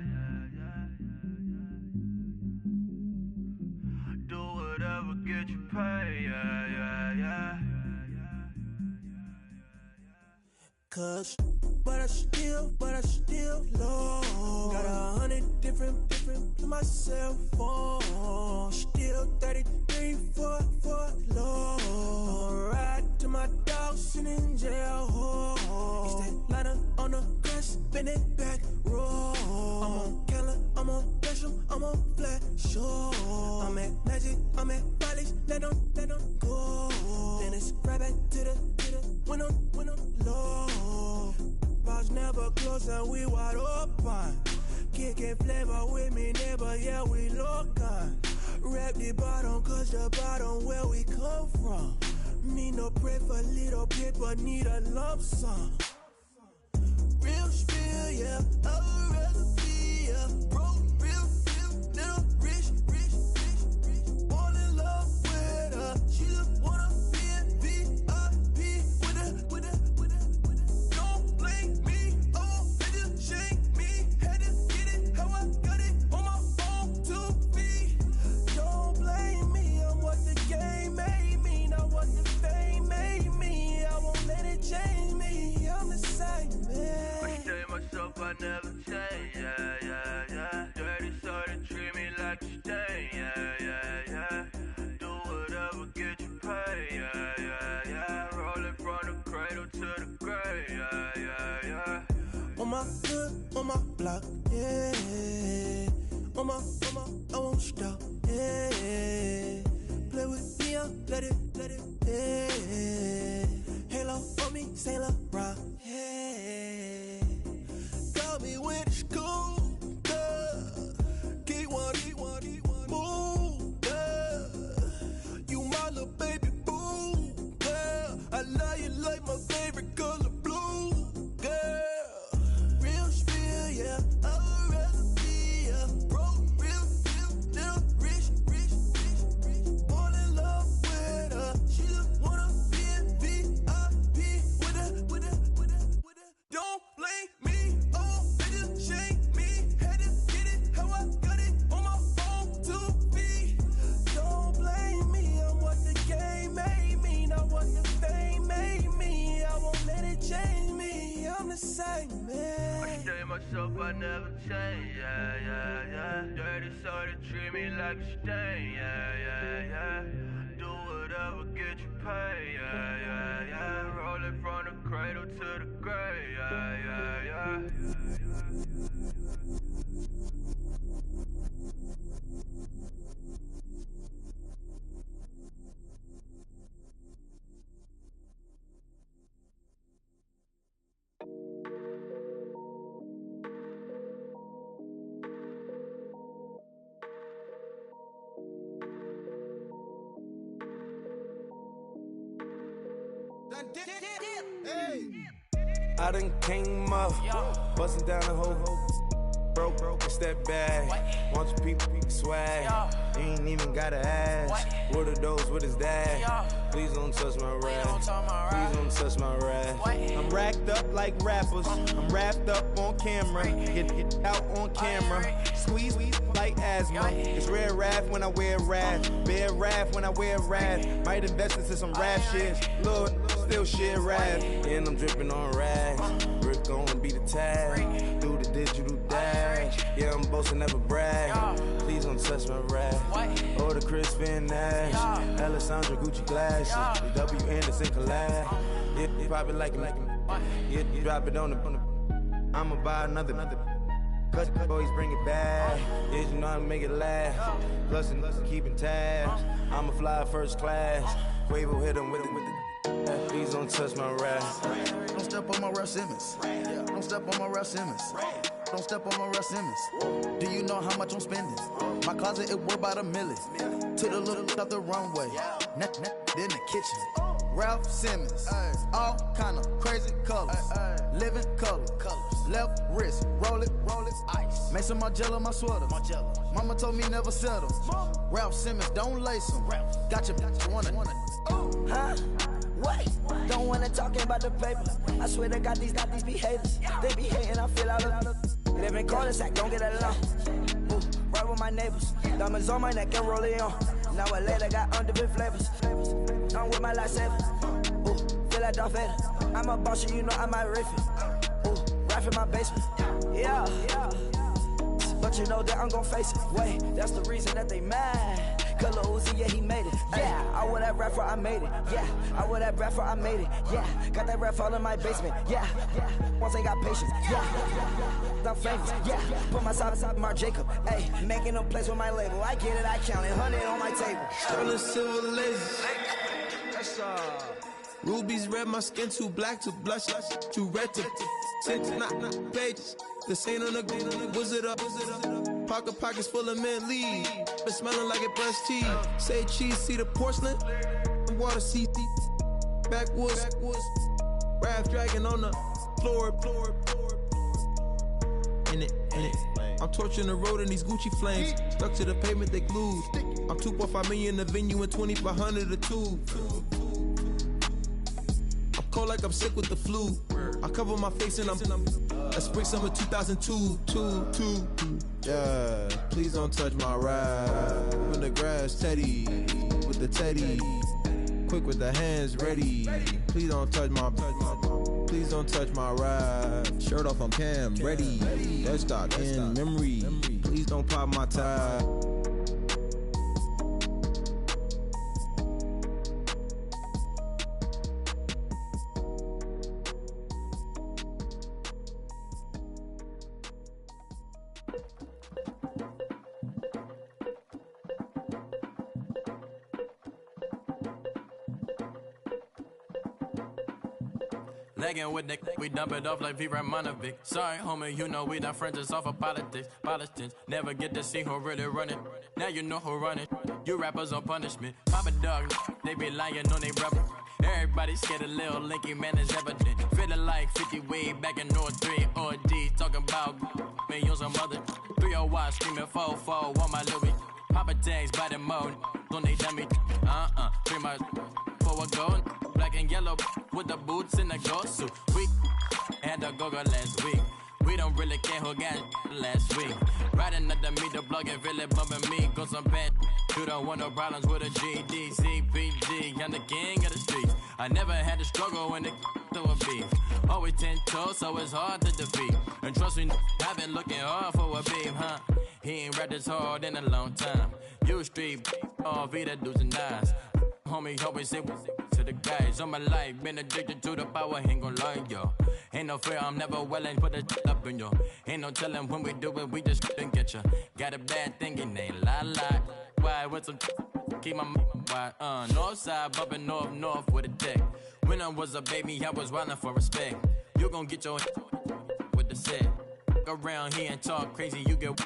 Do whatever, get you paid, yeah. Cause, but I still love. Got 100 different to my cell phone. Still 33 for love. I'ma ride to my dog sitting in jail. It's that lighter on the grass, spin it back, roll. I'm on Keller, I'm on Gresham, I'm on Flat Shore. I'm at Magic, I'm at Follies, let them go. Then it's right back to the when I'm low. Bars never close and we wide open. Kicking flavor with me, neighbor, yeah, we local. Rap the bottom, cause the bottom where we come from. Need no pray for little paper, need a lump sum. Real spill, yeah, I'd rather be, yeah. Broke, real, little rich. Fall in love with her, she just wanna be in VIP with her. Don't blame me, oh, they just shake me. Had to get it, how I got it, on my phone to be. Don't blame me, I'm what the game made me, not what the fame made me. I won't let it change me, I'm the same, man. I stay myself, I never change, yeah. Dirty so they treat me like a stain, yeah. Do whatever, get you paid, yeah. Rolling from the cradle to the grave, yeah. On my hood, on my block, yeah. On my, I won't stop, yeah. Play with me, let it, yeah. Halo on me, Saint Laurent, yeah. Got me with the school, yeah. Keep one, move, yeah. You my little baby boo, yeah. I love you like my favorite color blue, girl. Real spill, yeah, I'd rather be, yeah. Broke, real, little rich. Fall in love with her, she just wanna be in VIP with her. Don't blame me, oh, they just shake me. Had to get it, how I got it, on my phone to be. Don't blame me, I'm what the game made me, not what the fame made me. I won't let it change me, I'm the same, I man. stay myself, I never change, yeah. Dirty so they treat me like a stain, yeah. Do whatever, get you paid, yeah. Rolling from the cradle to the grave, yeah. I done came up, bustin' down the whole broke, it's that bad. Want your people swag, you ain't even gotta ask. What are those, what is that? Please don't touch my rap, please don't touch my rap. I'm racked up like rappers, I'm wrapped up on camera. Get out on camera, squeeze like asthma. It's rare wrath when I wear wrath, bare wrath when I wear wrath. Might invest into some rap shit, Lord, still shit rap. And I'm dripping on rags, Rick gon' be the tag. Do the digital dash, yeah, I'm boasting, never brag. Please don't touch my rap. Oh, the Chris Van Nash, Alessandra Gucci glasses, the W Anderson collab. Yeah, you pop it like it. Yeah, you drop it on the. I'ma buy another. Cut boys bring it back. Yeah, you know how to make it last. Plus and keeping tabs. I'ma fly first class. Quavo hit him with it. Please don't touch my rap. Don't step on my Ralph Simmons. Don't step on my Ralph Simmons. Don't step on my Ralph Simmons. Do you know how much I'm spending? My closet, it worth about $1 million. To the little up the runway. Neck in the kitchen. Ralph Simmons. All kind of crazy colors. Living colors. Left wrist, roll it, ice. Mason Margiela, my sweater. Mama told me never settle. Ralph Simmons, don't lace him. Got your wanna. Huh? What? Don't wanna ain't talking about the paper. I swear to God, these be haters. They be hating, I feel out of live in cul-de-sac, don't get along. Ooh, right with my neighbors. Diamonds on my neck and roll it on. Now I later got underbit flavors. I'm with my lifesaver. Ooh, feel like Darth Vader. I'm a boss, you know I might riff it. Ooh, right in my basement. Yeah. But you know that I'm gon' face it. Wait, that's the reason that they mad. Color Uzi, yeah, he made it. Yeah, I wear that rapper, I made it. Yeah, I wear that rapper, I made it. Yeah, got that rap all in my basement. Yeah, once I got patience. Yeah, I'm famous. Yeah, put myself inside Mark Jacob. Hey, making a place with my label. I get it, I count it. 100 on my table. Sterling silver laser. Rubies red, my skin too black to blush, too red to tint, not pages. The saint on the wizard up. Pockets full of mint leaves, been smelling like it brushed teeth. Say cheese, see the porcelain, water, see backwoods, raft dragging on the floor. In it. I'm torching the road in these Gucci flames, stuck to the pavement, they glued. I'm 2.5 million the venue and 2,500 a tube. Cold like I'm sick with the flu. I cover my face and I'm a spring summer 2002. Yeah, please don't touch my ride. In the grass, Teddy with the Teddy. Quick with the hands ready. Please don't touch my ride. Shirt off, I'm Cam ready. Dead stock in memory. Please don't pop my tie. Legging with Nick, we dump it off like V. Ramonovic. Sorry, homie, you know we done friends just off of politics. Politics never get to see who really run it. Now you know who run it. You rappers on punishment. Papa dog, they be lying on they rubber. Everybody scared a little linky, man, is evident. Feeling like 50 way back in 03 or D. Talking about me on some other 301 screaming 4-4 on my Louis. Papa tags by the mode on they dummy. 3 months for a gold. Black and yellow with the boots and the gold suit. We had a go-go last week. We don't really care who got last week. Riding under me, the plug and really bumping me. Go some bad. You don't want no problems with a GD, CPG. I'm the king of the streets. I never had to struggle when it to a beef. Always 10 toes, so it's hard to defeat. And trust me, I've been looking hard for a beef, huh? He ain't rapped this hard in a long time. You street, all Vita dudes and eyes. Homie, always say to the guys on my life, been addicted to the power, ain't gon' lie, yo. Ain't no fear, I'm never willing, put the up in yo. Ain't no telling when we do it, we just didn't get ya. Got a bad thing, it ain't lie. Why, with some keep my wide, north side, bumping north with a deck. When I was a baby, I was wildin' for respect. You gon' get your with the set. Around here and talk crazy, you get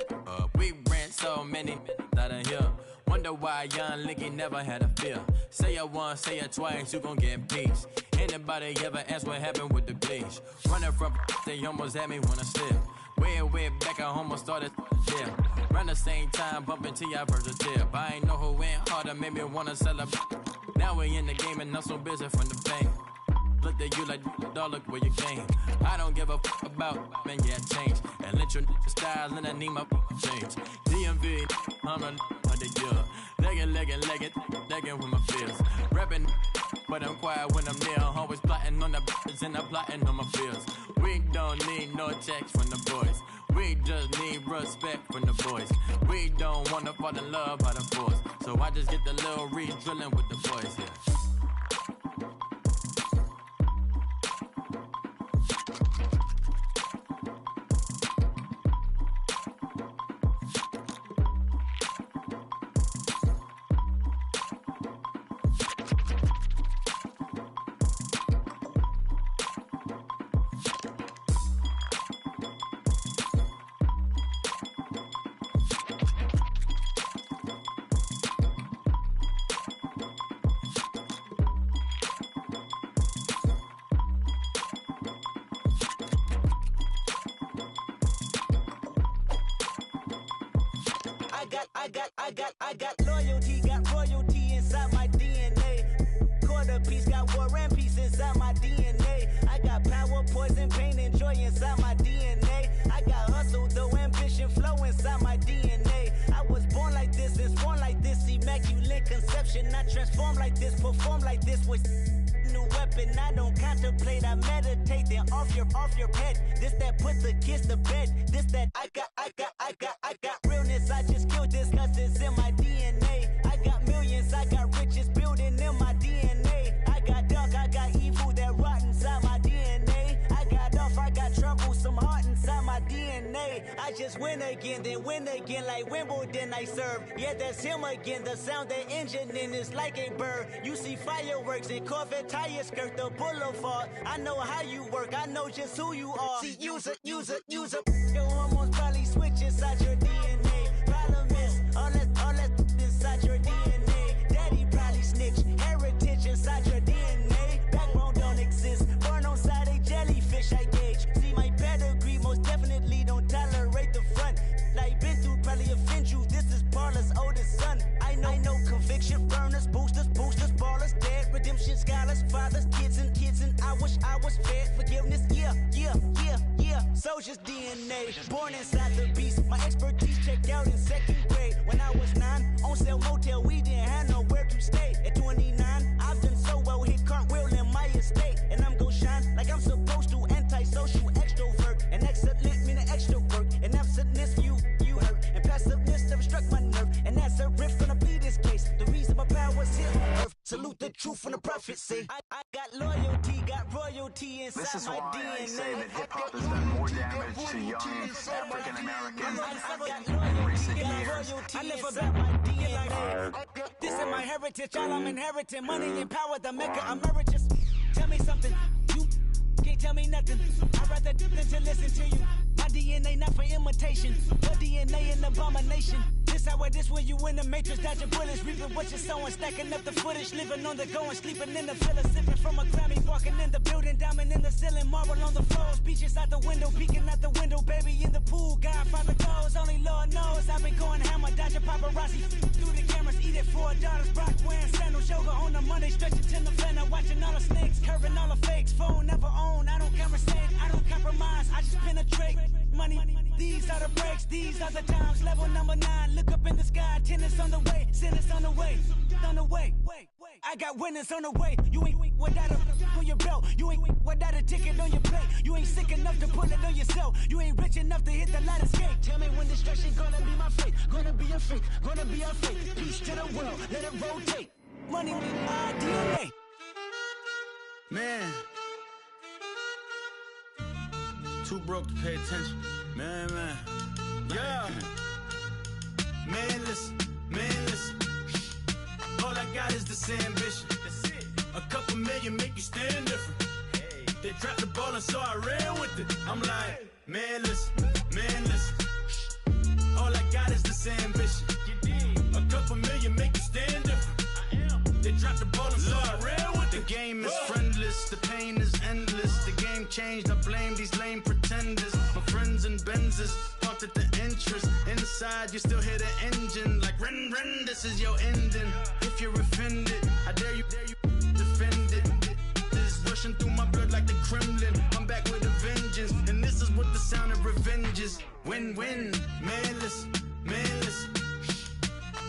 we ran so many out of here. Wonder why young Linky never had a fear. Say it once, say it twice, you gon' get peace. Anybody ever ask what happened with the bleach? Running from they almost had me wanna slip. Way back, I almost started yeah. Around the same time, bumping till I burst a tip. I ain't know who went harder, made me wanna celebrate. Now we in the game and I'm so busy from the bank. Look at you like, dog, look where you came. I don't give a about, man, yeah, change. And let your style and I need my change. DMV, I'm a of the year. Legging with my fears. Rapping, but I'm quiet when I'm near. Always plotting on the bitches and I'm plotting on my fears. We don't need no checks from the boys. We just need respect from the boys. We don't wanna fall in love by the force. So I just get the little re-drilling with the boys, yeah. I got loyalty, got royalty inside my DNA. Quarter piece, got war and peace inside inside my DNA. I got power, poison, pain, and joy inside my DNA. I got hustle, though, ambition, flow inside my DNA. I was born like this and sworn like this, immaculate conception. I transform like this, perform like this with new weapon. I don't contemplate, I meditate, then off your head. This that put the kids to bed. This that I got realness. I just killed this cause it's in my DNA. I got millions, I got riches building in my DNA. I got dark, I got evil that rot inside my DNA. I got off, I got trouble, some heart inside my DNA. I just win again, then win again like Wimbledon I serve. Yeah, that's him again, the sound the engine in is like a bird. You see fireworks and Corvette tires skirt the boulevard. I know how you work, I know just who you are. See, use it. Your hormones probably switch inside your DNA. Problem is, all that inside your DNA. Daddy probably snitch, heritage inside your DNA. Backbone don't exist, born on side a jellyfish I gauge. See my pedigree, most definitely don't tolerate the front. Like been through probably offend you, this is Parler's oldest son. I know conviction, burners, boosters, ballers, dead, redemption, scholars, fathers, kids and I wish I was fed. Forgiveness, yeah. Soldier's DNA, born inside the beast. My expertise checked out in second grade. When I was 9, on sale motel, we didn't have nowhere to stay. At 29, I've done so well, hit cartwheel in my estate. And I'm gon' shine like I'm supposed to, antisocial extrovert. And excellent meaning extra work. And absentness, you hurt. And passiveness never struck my nerve. And that's a riff gonna be this case. The reason my power's here on earth. Salute the truth from the prophecy. I got loyalty, got royalty inside This is my why DNA. I say that hip-hop has done more damage to young African Americans in recent years. I live about my DNA. This is my heritage, all I'm inheriting. Money and power, the Mecca emeritus. Tell me something, you can't tell me nothing. I'd rather do than to listen to you. My DNA not for imitation, your DNA an abomination. This how this when you in the matrix, dodging bullets, reaping what you're sowing, stacking up the footage, living on the go and sleeping in the villa, sipping from a Grammy, walking in the building, diamond in the ceiling, marble on the floors, beaches out the window, peeking out the window, baby in the pool, Godfather goes, only Lord knows. I've been going hammer, dodging paparazzi through the cameras, eat it for $4, Brock wearing sandals, yoga on a Monday, stretching to the Vanna, watching all the snakes, curving all the fakes, phone never own, I don't conversate, I don't compromise, I just penetrate. Money, these are the breaks, these are the times. Level number 9, look up in the sky. Tennis on the way, sinners on the way, on the way. I got winners on the way. You ain't without a on your belt. You ain't without a ticket on your plate. You ain't sick enough to pull it on yourself. You ain't rich enough to hit the ladder skate. Tell me when destruction gonna be my fate. Gonna be a fate, gonna be our fate. Peace to the world, let it rotate. Money, DNA. Man. Too broke to pay attention. Man. Yeah. Man, listen. All I got is this ambition. That's it. A couple million make you stand different. Hey. They dropped the ball and so I ran with it. I'm like, man, listen. All I got is this ambition. A couple million make you stand different. I am. They dropped the ball and so I ran with it. The game is friendless, the pain is endless. The game changed, I blame these lame pretenders. My friends and Benzes parked at the entrance. Inside, you still hear the engine. Like, ren, this is your ending. If you're offended, I dare you defend it. This is rushing through my blood like the Kremlin. I'm back with a vengeance, and this is what the sound of revenge is. Win-win, man, listen.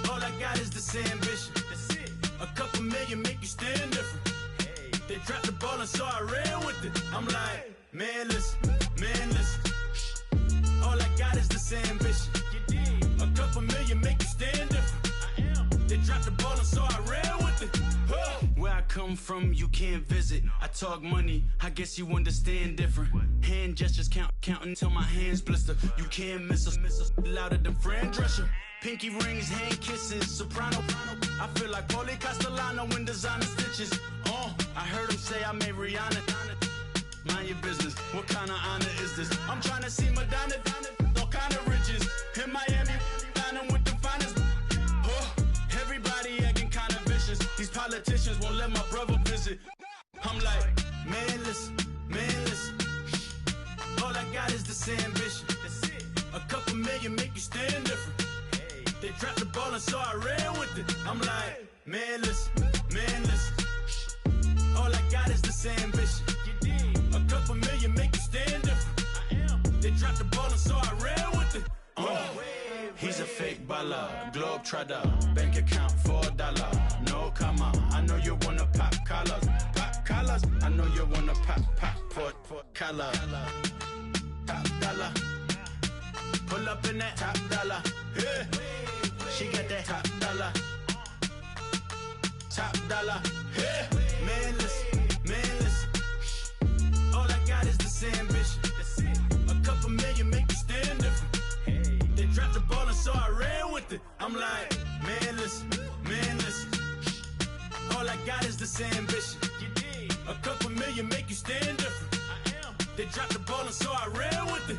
All I got is this ambition. That's it. A couple million make you stand different. Hey. They dropped the ball and so I ran with it. I'm like, man, listen. All I got is this ambition. A couple million make you stand different. I am. They dropped the ball and so I ran with it. Where I come from, you can't visit. I talk money, I guess you understand different. Hand gestures counting till my hands blister. You can't miss us louder than Fran Drescher. Pinky rings, hand kisses, soprano. I feel like Paulie Castellano in designer stitches. I heard him say I made Rihanna. Mind your business, what kind of honor is this? I'm trying to see Madonna, all kind of riches. In Miami, dining with the finest. Everybody acting kind of vicious. These politicians won't let my brother visit. I'm like, man, listen. All I got is this ambition. A couple million make you stand different. They dropped the ball and so I ran with it. I'm like, man, listen. All I got is the same. color, globe trotter, bank account $4. No, come on, I know you wanna pop collars. Pop collars, I know you wanna pop collar. Top dollar, pull up in that top dollar. Yeah. She got that top dollar. Top dollar. Yeah. Man, listen. All I got is this ambition. A couple million make you stand different. They dropped the ball and so I ran with it. I'm like, man, listen. All I got is this ambition. A couple million make you stand different. They dropped the ball and so I ran with it.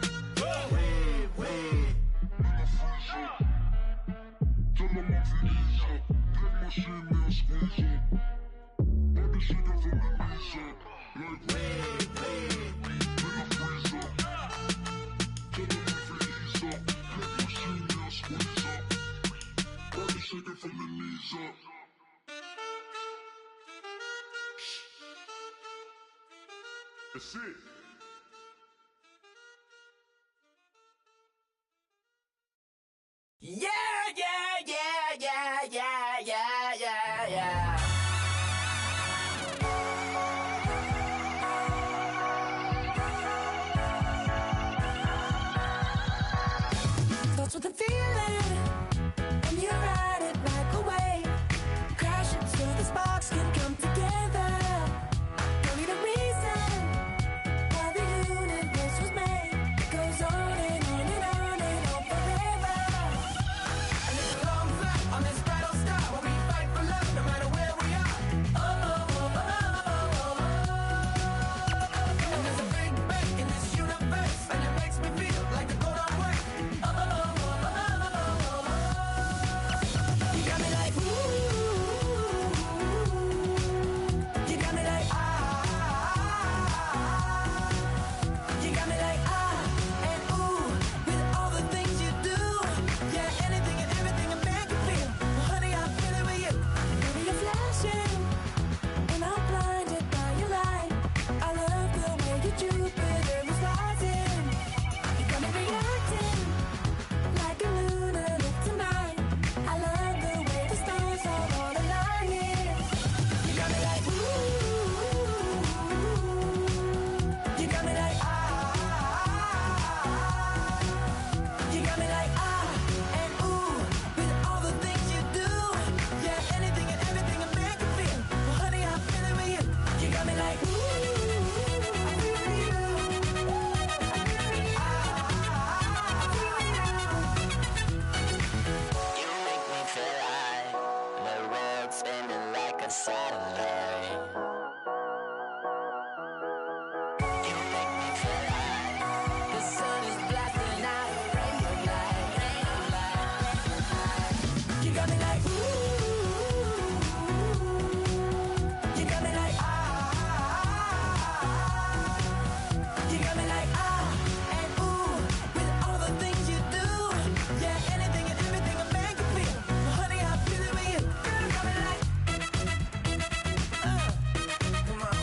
That's it. Yeah. Starts with a feeling, and you ride it like a wave. Crash it so the sparks can come together. Don't need a reason why the universe was made. It goes on and on and on and on forever. And it's a long flight on this battle star where we fight for love no matter where we are. And there's a big bang in this universe, and it makes me feel like the gold on way. You got me like ooh. You got me like you got me like and ooh, with all the things you do. Yeah, anything and everything a man can feel. Well, honey, I feel it with you. Baby, you're flashing, and I'm blinded by your light. I love the way you Jupiter is rising. You got me reacting like a lunar tonight. I love the way the stars are all aligning. You got me like ooh. You got me like you got me like and ooh, with all the things you do. Yeah, anything and everything a man can feel. Well, honey, I feel it with you. You got me like ooh. I feel you. You make me feel like the world's spinning like a satellite. You make me feel like the sun is blasting out a ray of light. You got me like ooh. You got me like you got me like and ooh, with all the things you do. Yeah, anything and everything a man can feel. Well, honey, I feel it with you. Girl, you got me like come on,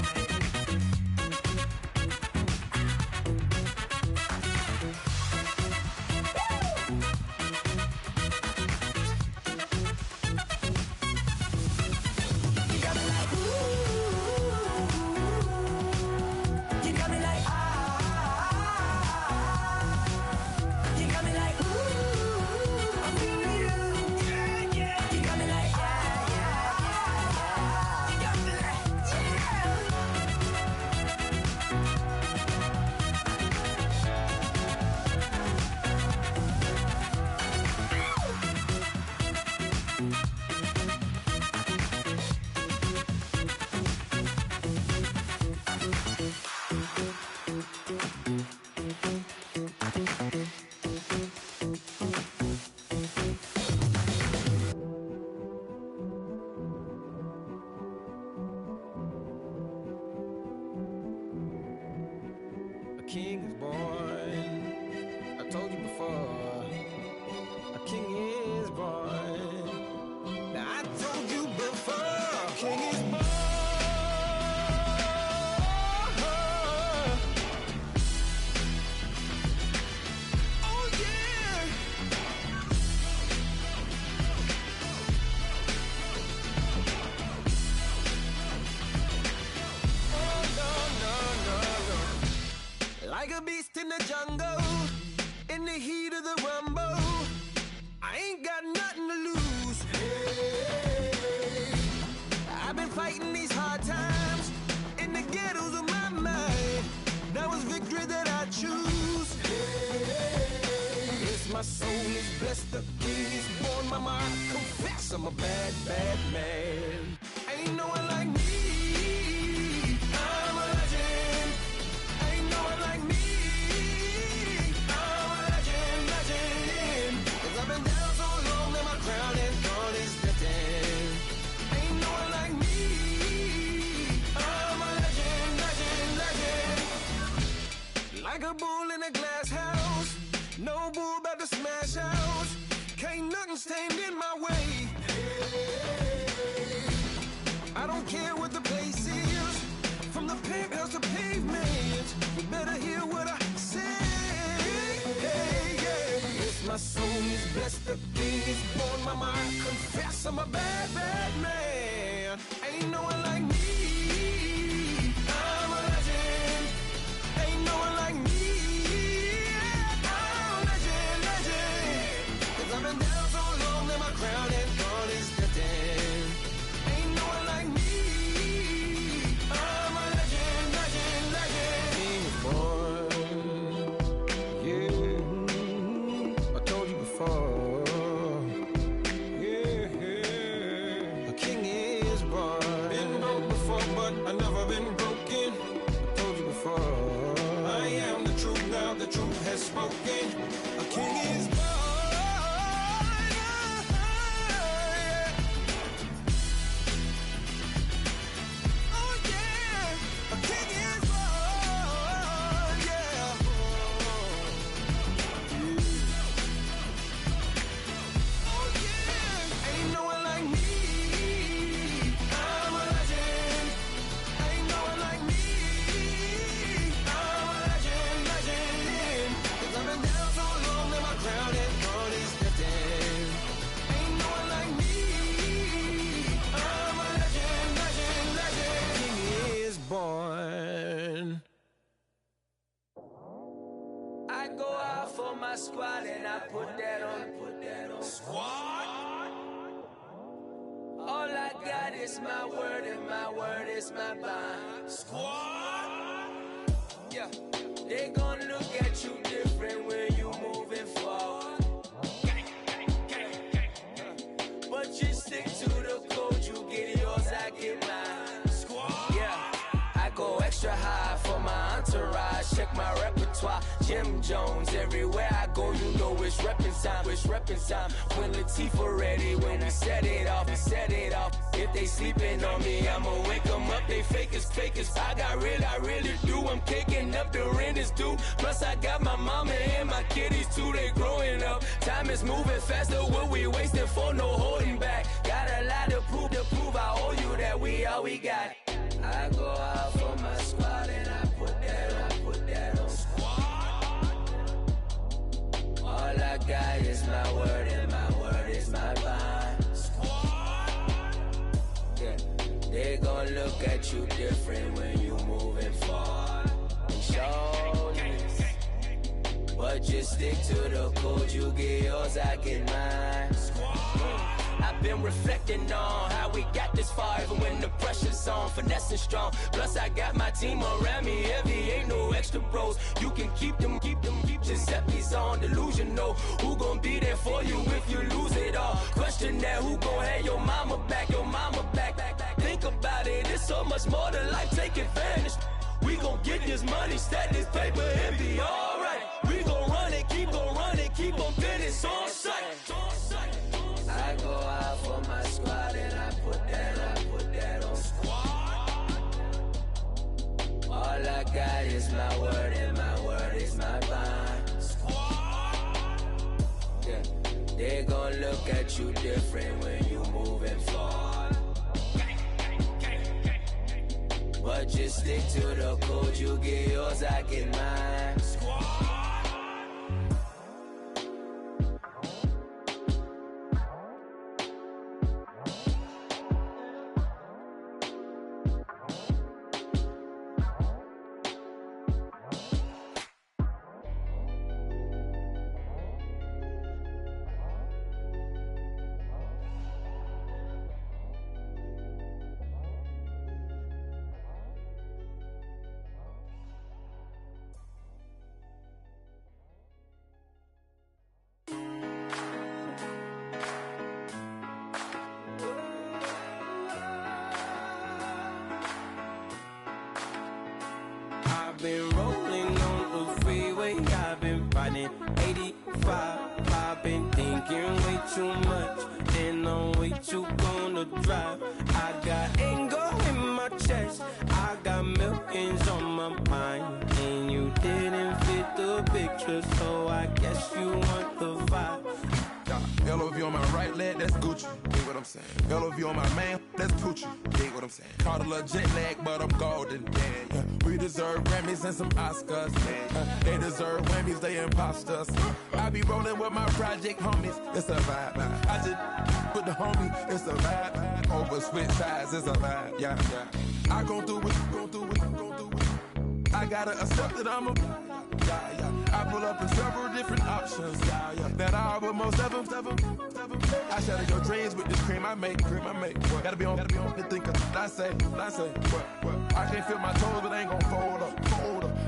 you got me like ooh. You got me like you got me like ooh. I feel you. Yeah. You got me like You got me like A king is born. I told you before. A king is born. Now I told you before. A king is born. Oh yeah. Like a beast in the jungle, in the heat of the rumble, I ain't got nothing to lose. Hey, I've been fighting these hard times in the ghettos of my mind. Now it's victory that I choose. Hey, yes, my soul is blessed, the king is born. Mama, I confess I'm a bad, bad man. Ain't no one like me. I'm a legend. Ain't no one like me. I'm a legend, legend. 'Cause I've been down so long that my crown and throne is fitting. Ain't no one like me. I'm a legend, legend, legend. Like a bull in a glass house. No bull about to smash out. Can't nothing stand in my way. I don't care what the place is, from the penthouse to pavement. You better hear what I say. Hey, yeah. Yes, my soul is blessed, the king is born. Mama, I confess I'm a bad, bad man. Ain't no one like me. I'm a legend. Ain't no one like me. I'm a legend, legend. 'Cause I've been down so long that my crown and throne is fitting. Ain't no one like me. I'm a legend, legend, legend. King is born. Yeah, I told you before. Yeah, a king is born. Been broke before, but I never been broken. I told you before. I am the truth now, the truth has spoken. A king is born. Oh yeah, a king is born. Yeah. Oh yeah, ain't no one like me. I'm a legend. Ain't no one like me. I'm a legend, legend. 'Cause I've been down so long that my crown and throne is fitting. Ain't no one like me. I'm a legend, legend, legend. King is born. I go out for my squad and I put that on. Squad. All I got is my word and my word is my bond. Squad. Yeah, they gon' look at you different when you moving forward. But you stick to the code, you get yours, I get mine. Squad. Yeah, I go extra high for my entourage. Check my repertoire, Jim Jones. Everywhere I go, you know it's reppin' time. It's reppin' time. When Latifah ready, when we set it off, we set it off. If they sleeping on me, I'ma wake them up. They fakers, fakers. I really do. I'm caking up, the rent is due. Plus I got my mama and my kiddies too. They growing up. Time is moving faster. What we wasting for? No holding back. Got a lot to prove. I owe you that we all we got. I go out for my squad and I put that on. Squad. All I got is my word and my word is my bond. Squad. Yeah, they gon' look at you different when you moving forward. Shoulders, but just stick to the code. You get yours, I get mine. I've been reflecting on how we got this far, even when the pressure's on, finessing strong. Plus I got my team around me heavy, ain't no extra bros. You can keep them. Giuseppe's on delusional. Who gon' be there for you if you lose it all? Question that, who gon' have your mama back? Think about it, it's so much more to life, take advantage. We gon' get this money, stack this paper and be alright. We gon' run it, keep on finish on sight. I go out for my squad and I put that on. Squad. All I got is my word and my word is my bond. Squad. Yeah, they gon' look at you different when you moving forward. But just stick to the code, you get yours, I get mine. Squad. 85. I've been thinking way too much, and I'm way too gonna drive. I got anger in my chest, I got millions on my mind, and you didn't fit the picture, so I guess you want the vibe. LOV on my right leg, that's Gucci. Dig what I'm saying? LOV on my man, that's Poochie. Dig what I'm saying? Caught a little jet lag, but I'm golden. Yeah. We deserve Grammys and some Oscars. They deserve whammies, they imposters. I be rolling with my project homies. It's a vibe. I just with the homie. It's a vibe. Over switch sides, it's a vibe. Yeah. I gon' do it, gon' do it, gon' do it. I gotta accept that I'm a. Yeah. I pull up in several different options. Yeah. That I would most ever. I shatter your dreams with this cream I make. What? Gotta be on the thinker. I say. What? I can't feel my toes, but ain't gon' fold up.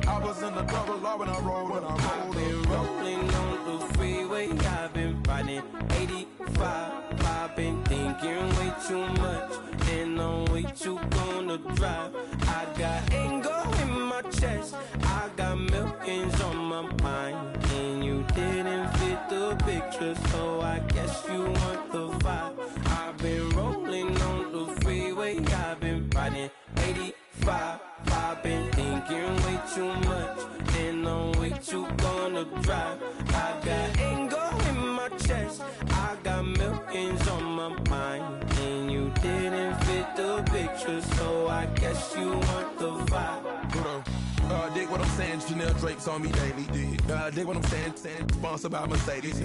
I was in the double law when I rolled. I've been rolling on the freeway. I've been riding 85. I've been thinking way too much, and I'm way too gonna drive. I got anger in my chest, I got millions on my mind, and you didn't fit the picture, so I guess you want the vibe. I've been rolling on the freeway, I've been riding 85. I've been thinking way too much, and I'm way too gonna drive. I got anger in my chest, I got millions on my mind, and you didn't fit the picture, so I guess you want the vibe. Dig what I'm saying, Chanel drapes on me daily. Dig what I'm saying, sponsored by Mercedes.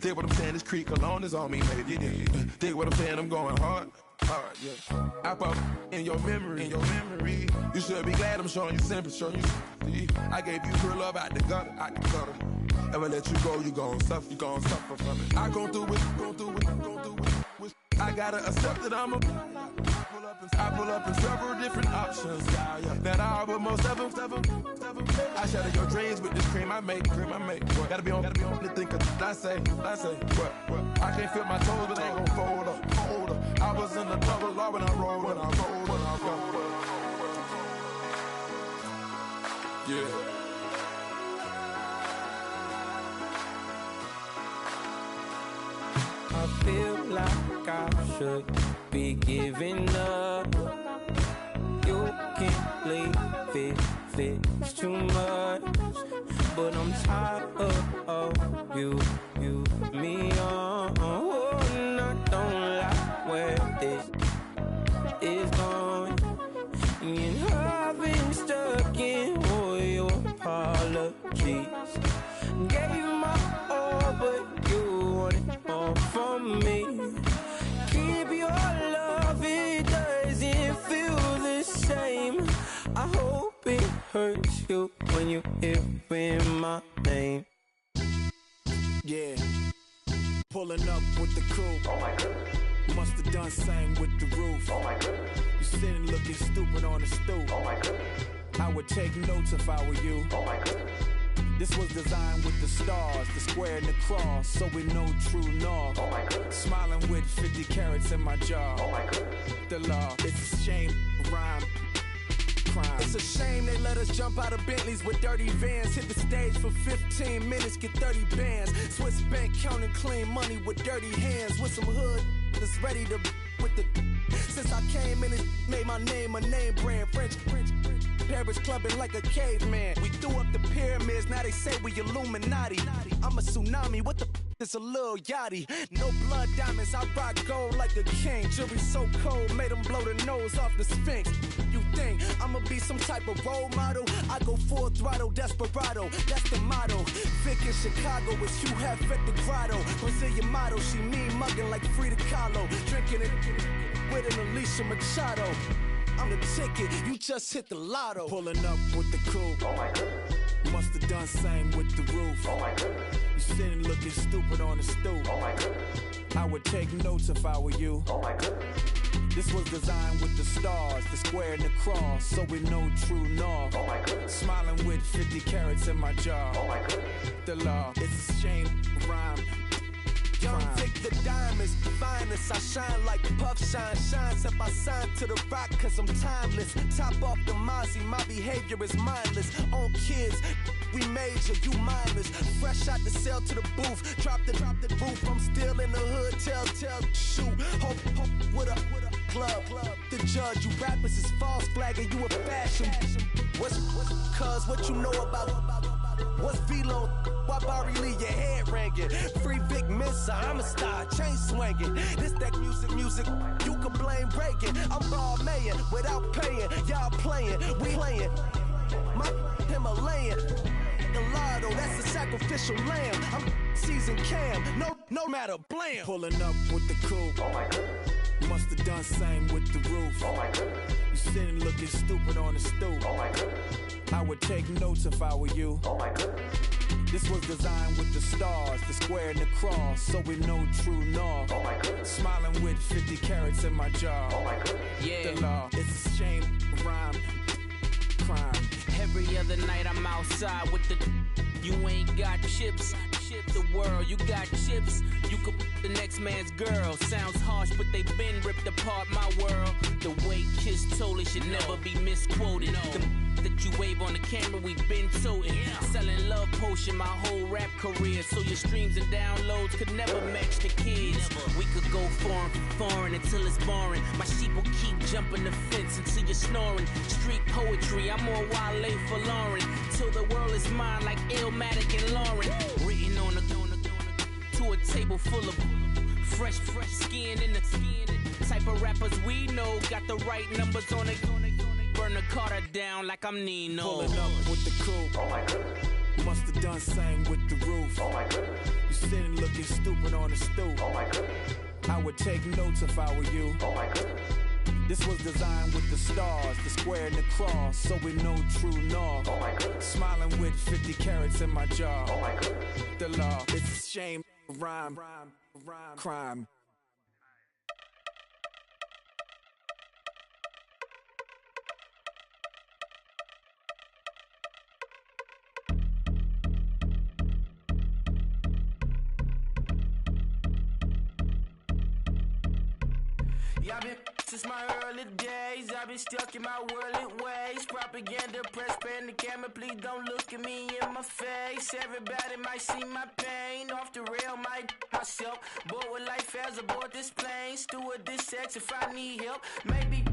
Dig what I'm saying, this Creek Cologne is on me, baby. Dig what I'm saying, I'm going hard, yeah. I pop in your memory, You should be glad I'm showing you sympathy, I gave you pure love out the gutter, Ever let you go, you gon' suffer from it. I gon' do it, I gotta accept that I'm a. I pull up in several different options. Yeah. That I would most ever. I shatter your dreams with this cream I make. What? Gotta be on the thinker. I say. What? I can't feel my toes, but ain't gon' fold up. I was in the double law when I rolled. Yeah. I feel like I should be giving up. You can't leave it's too much. But I'm tired of you, me on. And I don't like where this is going. And I've been stuck in all your apologies. Gave my all, but you wanted more from me. Keep your love, it doesn't feel the same. I hope it hurts you when you hear my name. Yeah, pulling up with the crew. Oh my goodness. Must have done same with the roof. Oh my goodness. You sitting looking stupid on the stoop. Oh my goodness. I would take notes if I were you. Oh my goodness. This was designed with the stars, the square and the cross, so we know true north. Oh my goodness. Smiling with 50 carats in my jaw. Oh my goodness. The law, it's a shame, rhyme. Crime. It's a shame they let us jump out of Bentleys with dirty vans. Hit the stage for 15 minutes, get 30 bands. Swiss bank counting clean money with dirty hands. With some hood that's ready to with the. Since I came in and made my name a name brand. French. Paris clubbing like a caveman. We threw up the pyramids, now they say we Illuminati. I'm a tsunami, what the is a little yachty. No blood diamonds, I rock gold like a king. Jewelry so cold, made them blow the nose off the Sphinx. You think I'ma be some type of role model? I go full throttle, desperado, that's the motto. Vic in Chicago, it's you have at the grotto. Brazilian model, she mean mugging like Frida Kahlo. Drinking it with an Alicia Machado. I'm the ticket, you just hit the lotto. Pulling up with the crew. Oh my goodness. Must have done same with the roof. Oh my goodness. You sitting looking stupid on the stoop. Oh my goodness. I would take notes if I were you. Oh my goodness. This was designed with the stars, the square and the cross, so we know true north. Oh my goodness. Smiling with 50 carats in my jaw. Oh my goodness. The law, it's a shame, rhyme. Young Vic, the diamonds, finest. I shine like Puff Shine. Shines if I sign to the rock, cause I'm timeless. Top off the Mozzie, my behavior is mindless. On kids, we major, you minors. Fresh out the cell to the booth. Drop the roof, I'm still in the hood. Tell, shoot. Hope with a club. The judge, you rappers is false flagging, you a fashion. What's cuz, what you know about? What's Velo? Why Barry Lee, your head ringing? Free Vic Mensa, I'm a star, chain swinging. This that music, you can blame Reagan. I'm ball mayin' without paying. Y'all playing, we playing. My Himalayan. Gallardo, that's a sacrificial lamb. I'm seasoned Cam, no matter, blam. Pulling up with the coupe. Oh my goodness. Must have done same with the roof. Oh my goodness. You sitting looking stupid on the stoop. Oh my goodness. I would take notes if I were you. Oh my goodness. This was designed with the stars, the square and the cross, so we know true north. Oh my goodness. Smiling with 50 carats in my jaw. Oh my goodness. Yeah. The law, it's a shame, rhyme, crime. Every other night I'm outside with the. You ain't got chips. The world, you got chips. You could the next man's girl. Sounds harsh, but they been ripped apart my world. The way Kiss told it should never be misquoted. The that you wave on the camera, we been toting. Selling love potion my whole rap career. So your streams and downloads could never match the kids. We could go foreign until it's boring. My sheep will keep jumping the fence until you're snoring. Street poetry, I'm more Wale for Lauren. Till the world is mine like Illmatic and Lauren. Written on a to a table full of fresh skin in the type of rappers we know. Got the right numbers on it. Burn the Carter down like I'm Nino. Pulling up with the coupe. Oh my goodness. Must have done same with the roof. Oh my goodness. You sitting looking stupid on the stoop. Oh my goodness. I would take notes if I were you. Oh my goodness. This was designed with the stars, the square and the cross, so we know true north. Oh my goodness. Smiling with 50 carats in my jaw. Oh my goodness. The law, it's a shame, rhyme, crime. Yeah, I've been since my early days. I've been stuck in my worldly ways. Propaganda, press, pan the camera. Please don't look at me in my face. Everybody might see my pain. Off the rail, might myself. Bored with life as aboard this plane. Steward this sex if I need help. Maybe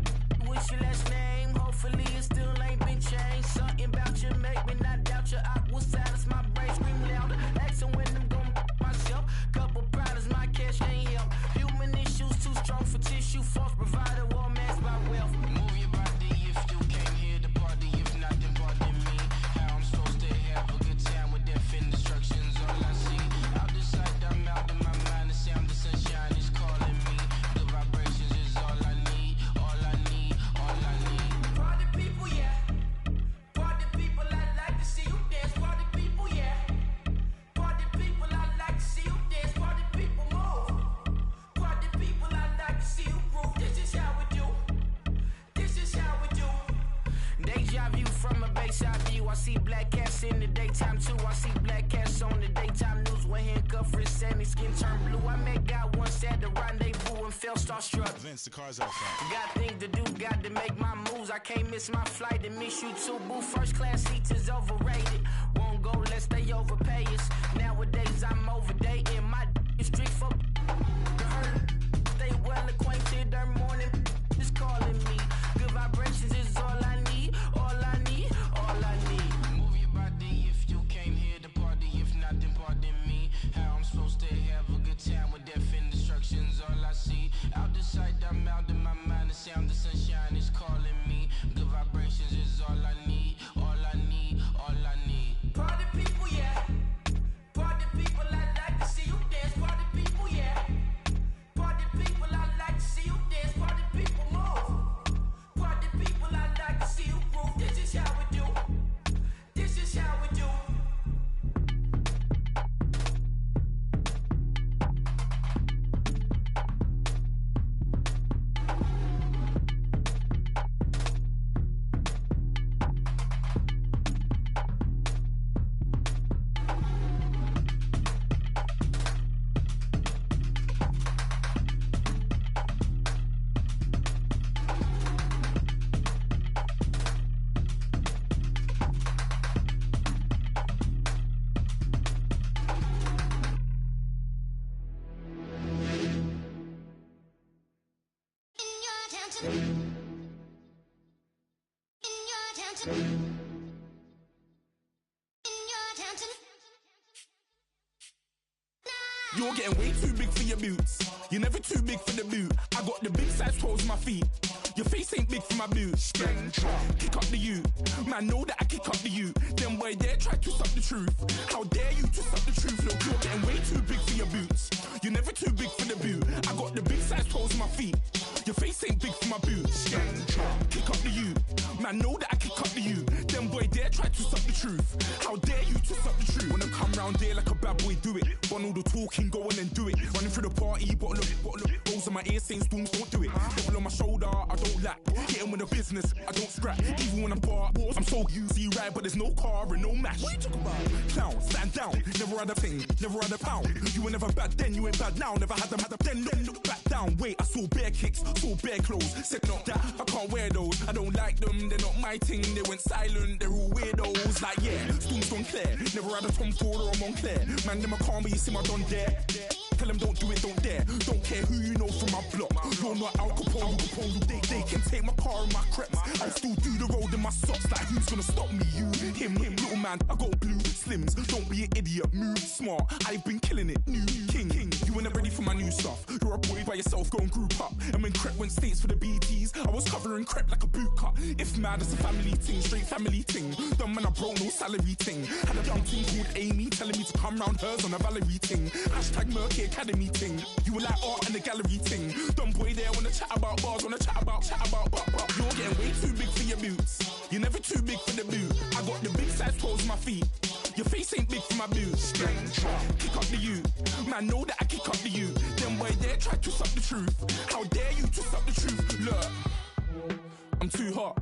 what's your last name? Hopefully it still ain't been changed. Something about you make me not doubt you. I will silence my brain, scream louder. Asking when I'm gon' myself. Couple problems, my cash ain't help. Human issues too strong for tissue. False provider, war masked by wealth. Move your body if you came here to party. If not, then pardon me. How I'm supposed to have a good time with death and destruction's all I see. Out the sight, I'm out of my mind. The sound, the sunshine is calling me. The vibrations is all I need. All I need, all I need. Party people, yeah. Party people, I like to see you dance. Party people, yeah. Party people, I like to see you dance. Party people, move. Party people, I like to see you groove. This is how we do. This is how we do. Deja view from a bayside view. I see black cats in the daytime too. I see black cats on the daytime news with handcuff wrists and his skin turned blue. I met God once at the rendezvous and felt starstruck. Vince, the car's outside. Got things to do, got to make my moves. I can't miss my flight and miss you too, boo. First class seats is overrated. Won't go less they overpay us. Nowadays I'm overdating my street for the hurt. They well acquainted, their morning is calling me. Good vibrations is all I need, all I need, all I need. Move your body if you came here to party. If not, then pardon me. How I'm supposed to have a good time with death and destruction's all I see. Out the sight, I'm out in my mind. The sound, the sunshine is calling me. Good vibrations is all I need, all I need, all I need. Party people, yeah. Party people, I like to see you dance. Party people, yeah. Party people, I like to see you dance. Party people, move. You're getting way too big for your boots. You're never too big for the boot. I got the big size toes on my feet. Your face ain't big for my boots. Kick up the you. Man, know that I kick up the you. Them boy there try to suck the truth. How dare you to suck the truth? Look, you're getting way too big for your boots. You're never too big for the boot. I got the big size toes on my feet. Your face ain't big for my boots. Kick up the you. Man, know that I kick up the you. Them boy there try to suck the truth. How dare you to suck the truth? Wanna come round there like a bad boy, do it. Want all the talking, go on and do it. Running through the party, bottle up. Rolls on my ear saying storms, don't do it. Devil on my shoulder, I don't lack. Hitting with the business, I don't scrap. Even when I'm bar, I'm so easy right, but there's no car and no match. What you talking about? Clown, stand down. Never had a thing, never had a pound. You were never bad then, you ain't bad now. Never had them, then look back down. Wait, I saw bare kicks, saw bare clothes. Said not that, I can't wear those. I don't like them, they're not my thing. They went silent, they're all weirdos. Like yeah, storms gone clear. Never had a Tom Ford or a Montclair. Man, them I can't, but you see my don there. Tell them don't do it, don't dare. Don't care who you know from my block. You're not Al Capone, they can take my car and my creps. I'll still do the road in my socks. Like who's gonna stop me? You, him, little man. I got blue slims. Don't be an idiot, move smart. I've been killing it, new king. You were never ready for my new stuff. You're a boy by yourself, go and group up. And when Crep went states for the BTs, I was covering Crep like a boot cut. If mad, it's a family thing, straight family thing. Dumb man, I broke no salary thing. Had a young thing called Amy telling me to come round hers on a Valerie thing. Hashtag Murky Academy thing. You were like art and the gallery thing. Dumb boy there wanna chat about bars, wanna chat about. You're getting way too big for your boots. You're never too big for the boot. I got the big size toes on my feet. Your face ain't big for my boots. Kick up the you. Man, know that I kick up the you. Them boy there try to suck the truth. How dare you to suck the truth? Look, I'm too hot.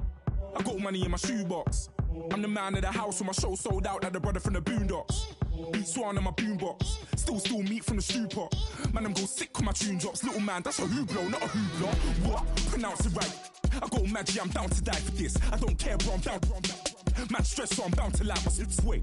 I got money in my shoebox. I'm the man of the house when my show sold out like the brother from the Boondocks. Beat Swan on my boombox. Still meat from the stew pot. Man, I'm go sick when my tune drops. Little man, that's a hooplo, not a hoopla. What? Pronounce it right. I go magic, I'm down to die for this. I don't care, bro, I'm down. Man stressed, so I'm bound to lie my slips. Wait,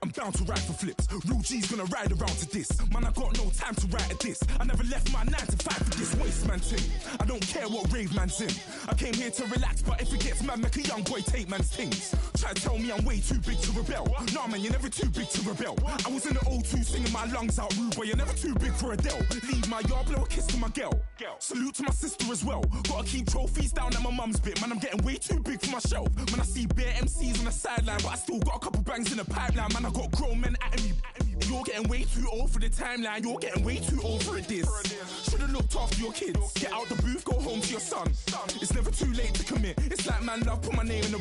I'm bound to ride for flips. Real G's gonna ride around to this. Man, I got no time to write at this. I never left my 9 to 5 for this waste man thing. I don't care what rave man's in. I came here to relax, but if it gets mad, make a young boy take man's things. Try to tell me I'm way too big to rebel. Nah, man, you're never too big to rebel. I was in the O2 singing my lungs out rude, but you're never too big for Adele. Leave my yard, blow a kiss to my girl. Salute to my sister as well. Gotta keep trophies down at my mum's bit. Man, I'm getting way too big for my shelf. When I see bare MCs on the sideline, but I still got a couple bangs in the pipeline. Man, I got grown men at me. You're getting way too old for the timeline. You're getting way too old for a diss. Should've looked after your kids. Get out the booth, go home to your son. It's never too late to commit. It's like man love, put my name in a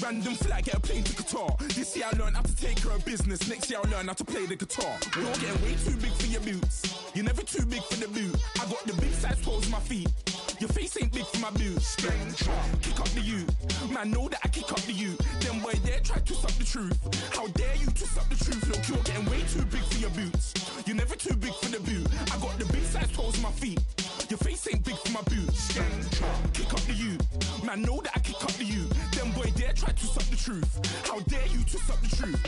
random flight, get a plane to Qatar. This year I learned how to take care of business. Next year I'll learn how to play the guitar. You're getting way too big for your boots. You're never too big for the boot. I got the big size toes on my feet. Your face ain't big for my boots. Kick up the you. Man, know that I kick up the you. Them boy there try to suck the truth. How dare you to suck the truth? Look, you're getting way too big for your boots. You're never too big for the boot. I got the big size toes on my feet. Your face ain't big for my boots. Kick up the you. Man, know that I kick up the you. Them boy there try to suck the truth. How dare you to suck the truth?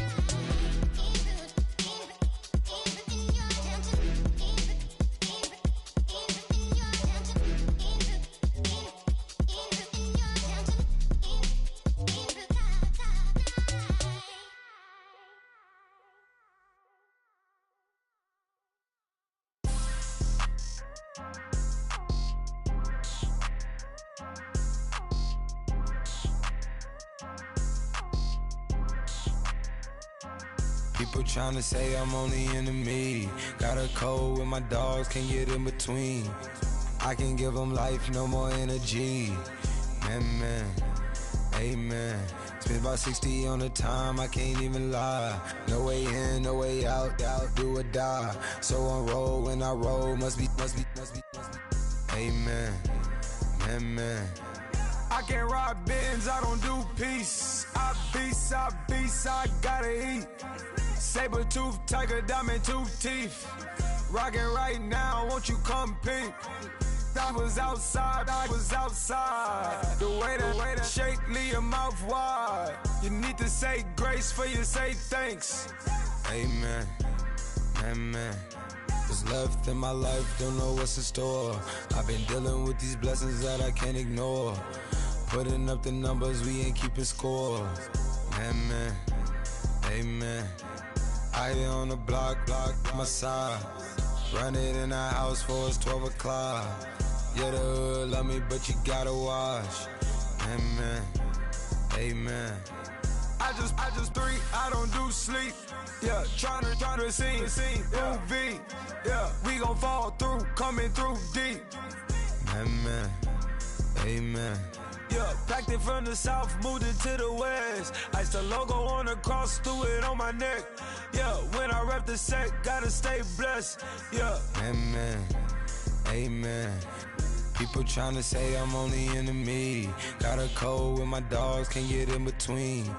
People tryna say I'm only enemy. Got a code with my dogs, can't get in between. I can give them life, no more energy. Man, amen. Spent about 60 on the time, I can't even lie. No way in, no way out, do or die. So on roll, when I roll, must be. Amen, man. I can't ride Benz, I don't do peace. I beast, I gotta eat. Saber tooth, tiger, diamond tooth teeth. Rockin' right now, won't you come peep? I was outside. The way that shake, leave your mouth wide. You need to say grace for you say thanks. Amen. What's left in my life, don't know what's in store. I've been dealing with these blessings that I can't ignore. Putting up the numbers, we ain't keeping score. Amen, amen. I on the block, my side. Run it in the house for it's 12 o'clock. Yeah, the hood love me, but you gotta watch. Amen, amen. I just three, I don't do sleep. Yeah, tryna see, movie. Yeah, we gon' fall through, coming through deep. Amen, amen. Yeah, packed it from the south, moved it to the west. Iced the logo on the cross, threw it on my neck. Yeah, when I rep the set, gotta stay blessed. Yeah. Amen, amen. People tryna say I'm only enemy. Got a cold with my dogs, can't get in between.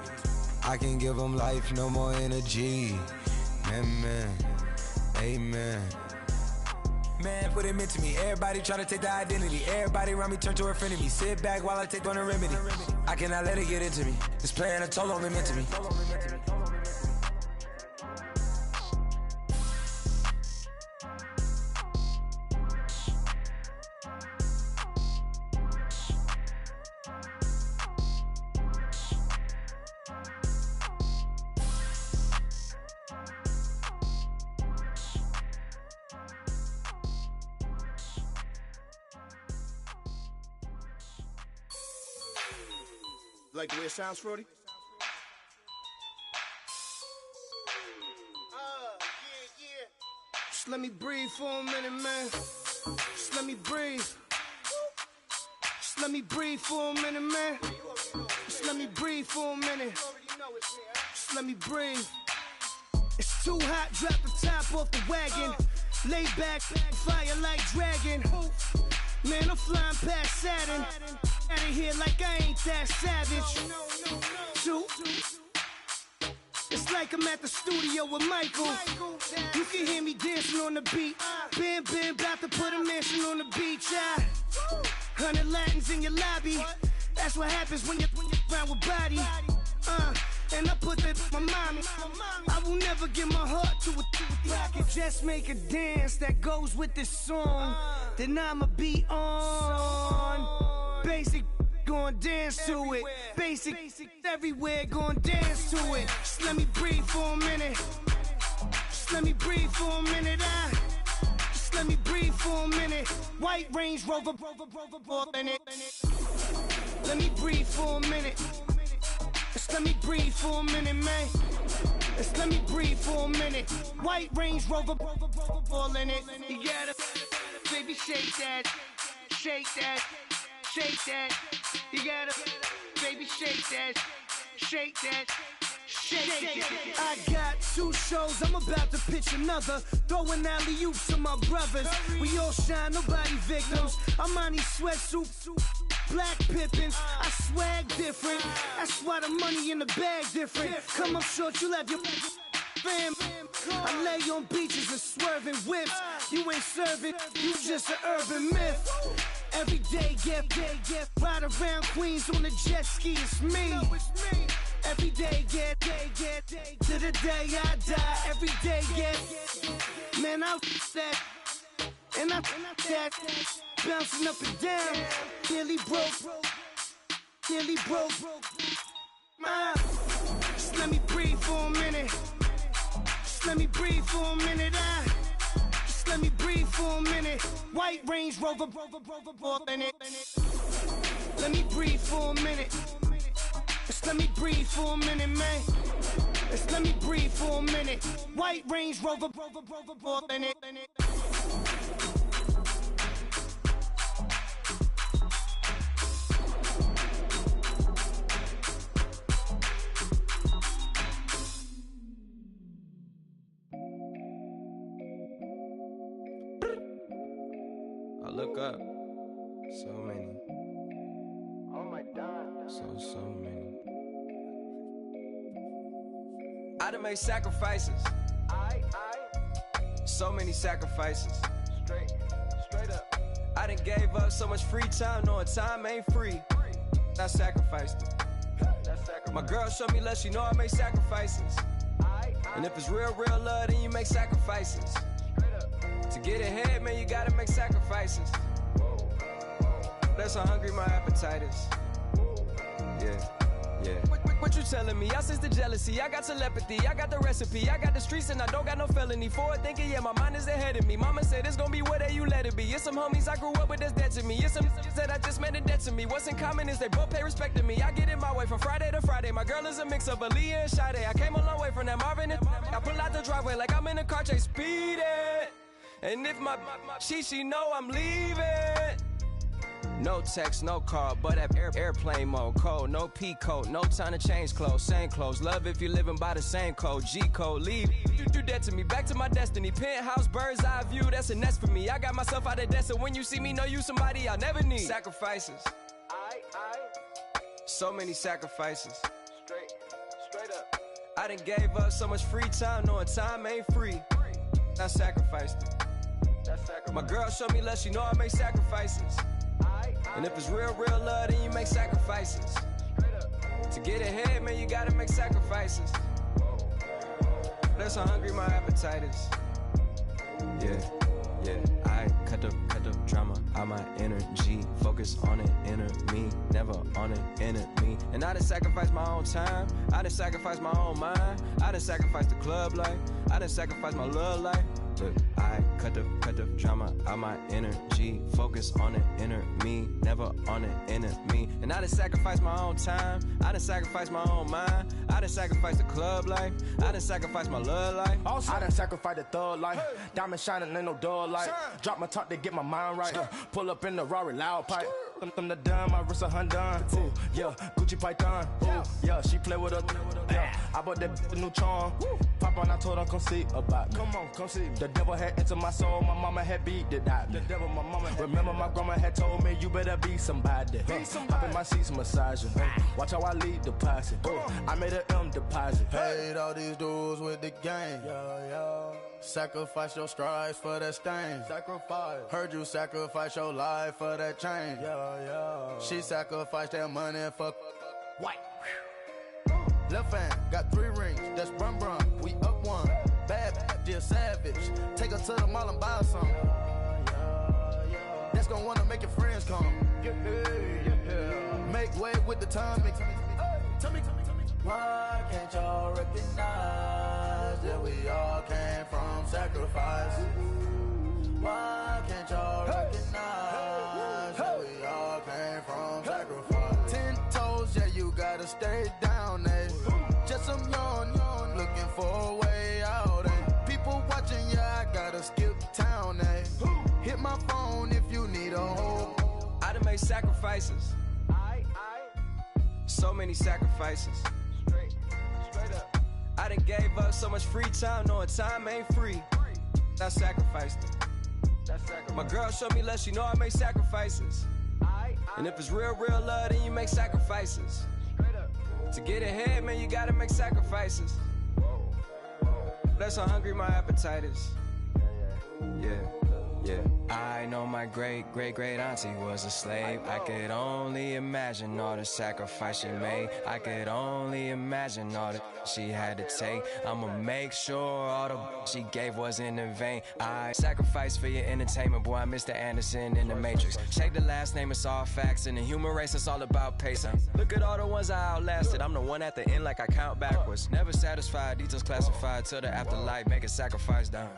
I can give them life, no more energy. Amen, amen. Man, put him into me. Everybody try to take the identity. Everybody around me turn to a friend of me. Sit back while I take on the remedy. I cannot let it get into me. It's playing a toll on me, meant to me. Like the way it sounds, Frody? Just let me breathe for a minute, man. Just let me breathe. Just let me breathe for a minute, man. Just let me breathe for a minute. Just let me breathe. It's too hot, drop the top off the wagon. Lay back, fire like dragon. Man, I'm flying past Saturn. Out of here like I ain't that savage. It's like I'm at the studio with Michael. You can hear me dancing on the beat. Bam, bam, about to put a mansion on the beach. 100 Latins in your lobby. That's what happens when you're around with body. And I put that in my mommy. I will never give my heart to a I can just make a dance that goes with this song. Then I'ma be on. Basic, gon' dance to it. Basic, everywhere, gon' dance to it. Just let me breathe for a minute. Just let me breathe for a minute. Just let me breathe for a minute. White Range Rover, in it. Let me breathe for a minute. Just let me breathe for a minute, man. Just let me breathe for a minute. White Range Rover, ball in it. You gotta, baby, shake that, shake that. Shake that, you gotta, baby, shake that, shake that, shake that. I got 2 shows, I'm about to pitch another. Throwing alley-oops to my brothers. We all shine, nobody victims. I'm on these sweatsuits, black Pippins. I swag different, that's why the money in the bag different. Come up short, you'll have your fam. I lay on beaches and swerving whips. You ain't serving, you just an urban myth. Every day, get ride around Queens on a jet ski, it's me. Every day, get to the day I die. Every day, get, man, I that, and I that, bouncing up and down, nearly broke. Just let me breathe for a minute. Just let me breathe for a minute. Just let me breathe for a minute. White Range Rover, in it. Let me breathe for a minute. Just let me breathe for a minute, man. Just let me breathe for a minute. White Range Rover, in it. I look up, so many. Oh my God. So many. I done made sacrifices. So many sacrifices. Straight up. I done gave up so much free time, knowing time ain't free. I sacrificed it. My girl showed me love, she know I make sacrifices. And if it's real love, then you make sacrifices. To get ahead, man, you gotta make sacrifices. That's how hungry my appetite is. Yeah. What you telling me? I sense the jealousy, I got telepathy, I got the recipe, I got the streets and I don't got no felony. Forward thinking, yeah, my mind is ahead of me. Mama said it's gonna be whatever you let it be. It's some homies I grew up with that's dead to me. It's some that I just made a debt to me. What's in common is they both pay respect to me. I get in my way from Friday to Friday. My girl is a mix of Aaliyah and Sade. I came a long way from that Marvin and I pull out the driveway like I'm in a car chase speeding. And if my she know I'm leaving. No text, no call, but at airplane mode. Code, no P code, no time to change clothes. Same clothes, love if you're living by the same code. G code, leave. You do that to me, back to my destiny. Penthouse, bird's eye view, that's a nest for me. I got myself out of debt, so when you see me, know you somebody I'll never need. Sacrifices. So many sacrifices. Straight up. I done gave up so much free time, knowing time ain't free. I sacrificed it. My girl showed me love, she know I make sacrifices. And if it's real love, then you make sacrifices. To get ahead, man, you gotta make sacrifices. That's how hungry my appetite is. Yeah. I cut the drama out my energy. Focus on it, inner me, never on it, enemy. And I done sacrificed my own time. I done sacrificed my own mind. I done sacrificed the club life. I done sacrificed my love life. But I cut the drama out my energy. Focus on it, inner me, never on it, enemy. And I done sacrificed my own time. I done sacrificed my own mind. I done sacrificed the club life. I done sacrificed my love life. Also, I done sacrificed the thug life. Hey. Diamond shining, ain't no dull light. Drop my top to get my mind right. Pull up in the Rari loud pipe. Them the dime, my wrist a Hyundai. Ooh, yeah, Gucci Python. Ooh, yeah, she play with her. Yeah, I bought that new charm. Pop on, I told her come see about me. Come on, come see. The devil had entered my soul, my mama had beat it out. The devil, my mama had remember my grandma had told me you better be somebody. Hop in my seats, massaging. Watch how I lead the posse. I made an M deposit. Paid all these dudes with the game. Sacrifice your strides for that stain. Sacrifice. Heard you sacrifice your life for that change. She sacrificed that money for white. Left hand got 3 rings. That's brum brum. We up one. Bad, dear savage. Take her to the mall and buy some. That's gonna wanna make your friends come. Make way with the timing. Tell me. Why can't y'all recognize that we all came from sacrifice? Why can't y'all recognize that we all came from sacrifice? 10 toes, yeah, you gotta stay down, eh? Just some yawn, looking for a way out, eh? People watching, yeah, I gotta skip town, eh? Hit my phone if you need a hold. I done made sacrifices. So many sacrifices. Straight up. I done gave up so much free time, knowing time ain't free. I sacrificed it. My girl showed me love, she know I make sacrifices. And if it's real love, then you make sacrifices. To get ahead, man, you gotta make sacrifices. That's how hungry my appetite is. Yeah. I know my great auntie was a slave. I could only imagine all the sacrifice she made. I could only imagine all that she had to take. I'ma make sure all the she gave wasn't in vain. I sacrificed for your entertainment, boy. I'm Mr. Anderson in the Matrix. Shake the last name, it's all facts. In the human race, it's all about pacing. Look at all the ones I outlasted. I'm the one at the end like I count backwards. Never satisfied, details classified till the afterlife. Make a sacrifice down.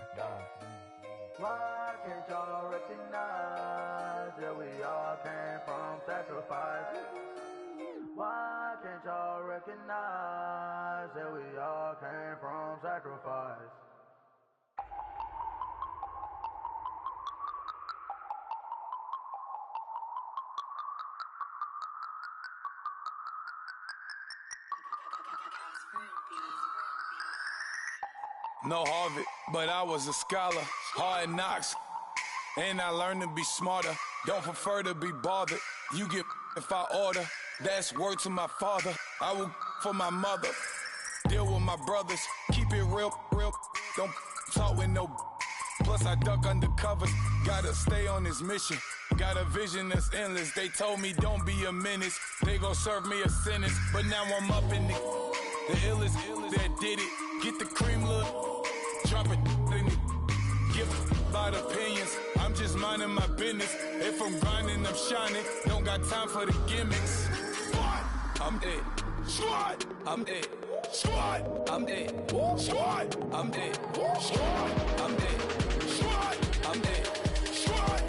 Why can't y'all recognize that we all came from sacrifice? Why can't y'all recognize that we all came from sacrifice? No Harvard, but I was a scholar. Hard knocks, and I learned to be smarter. Don't prefer to be bothered. You get if I order. That's word to my father. I will for my mother. Deal with my brothers. Keep it real. Don't talk with no. Plus I duck undercover. Gotta stay on this mission. Got a vision that's endless. They told me don't be a menace. They gon' serve me a sentence. But now I'm up in the illest that did it. Get the cream look. Drop it in it. Give by about opinions. I'm just minding my business. If I'm grinding, I'm shining. Don't got time for the gimmicks. Squad, I'm it. Squad, I'm it. Squad, I'm it. Squad, I'm it. Squad, I'm it. Squad, I'm it. Squad.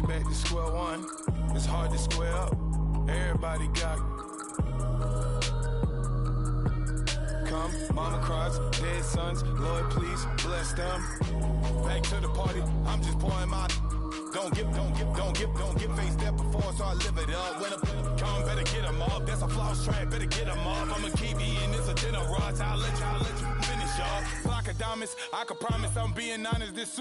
Back to square one. It's hard to square up. Everybody got come, mama cries, dead sons. Lord, please bless them. Back to the party. I'm just pouring my. Don't get face that before, so I live it up. When I come, better get them up. That's a floss track, better get them up. I'ma keep eating this a dinner rush. I'll let you finish up. Flock of diamonds, I can promise I'm being honest. This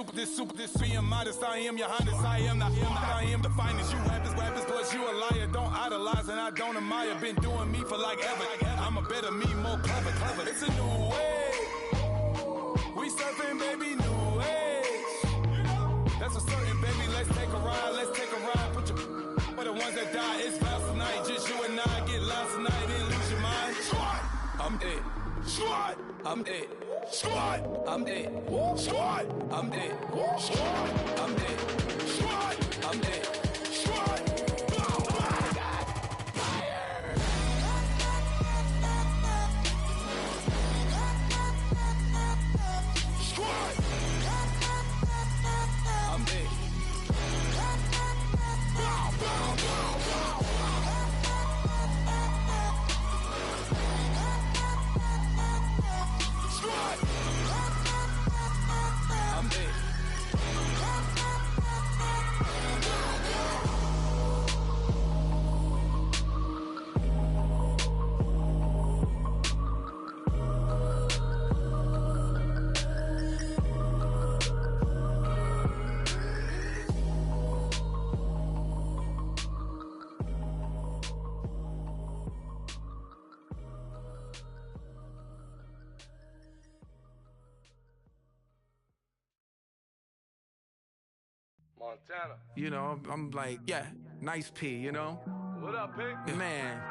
being modest. I am your highness. I am not him. I am the finest. You rappers, plus you a liar. Don't idolize and I don't admire. Been doing me for like ever. I'm a better me, more clever. It's a new way. We surfing, baby, new age. That's a certain, baby. Let's take a ride. Put your for the ones that die. It's vows tonight. Just you and I get lost tonight and lose your mind. Squad, I'm it. Squad, I'm it. Squad, I'm it. Squad, I'm it. Squad, I'm it. Squad, I'm it. Squad. Montana. You know, I'm like, yeah, nice P, you know? What up, Pig? Man.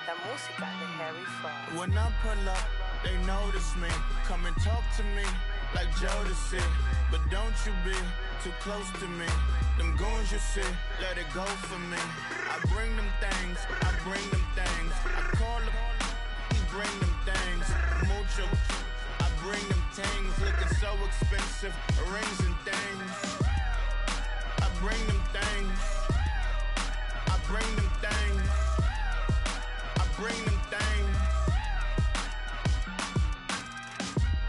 La música de Harry Fraud. When I pull up, they notice me. Come and talk to me like Jodeci. But don't you be too close to me. Them goons you see, let it go for me. I bring them things, I call them, he bring them things. Mucho, I bring them things. Looking so expensive, rings and things. I bring them things. I bring them things. I bring them things.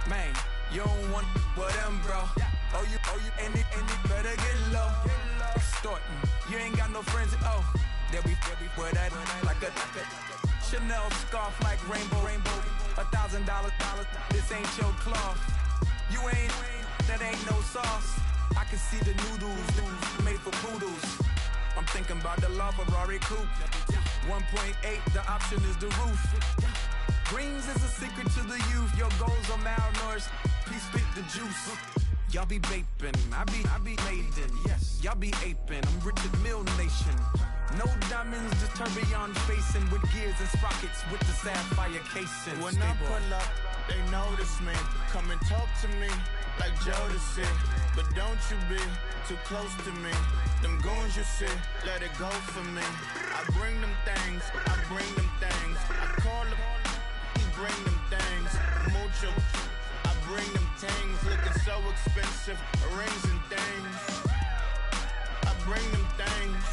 Man, you don't want with them, bro. Oh, you, and it better get low. Extorting, you ain't got no friends. Oh, they'll be for that like a Chanel scarf like rainbow. $1,000, this ain't your cloth. You ain't, that ain't no sauce. I can see the noodles made for poodles. I'm thinking about the LaFerrari coupe. 1.8, the option is the roof. Greens is a secret to the youth. Your goals are malnourished. Please spit the juice. Y'all be vaping, I be maiden. Yes, y'all be aping. I'm Richard Mill Nation. No diamonds, just tourbillon facing with gears and sprockets with the sapphire casing. When I pull up, they notice me. Come and talk to me like Jodeci. But don't you be too close to me. Them goons you see, let it go for me. I bring them things, I call them, he bring them things. Mucho, I bring them things. Looking so expensive, rings and things. I bring them things.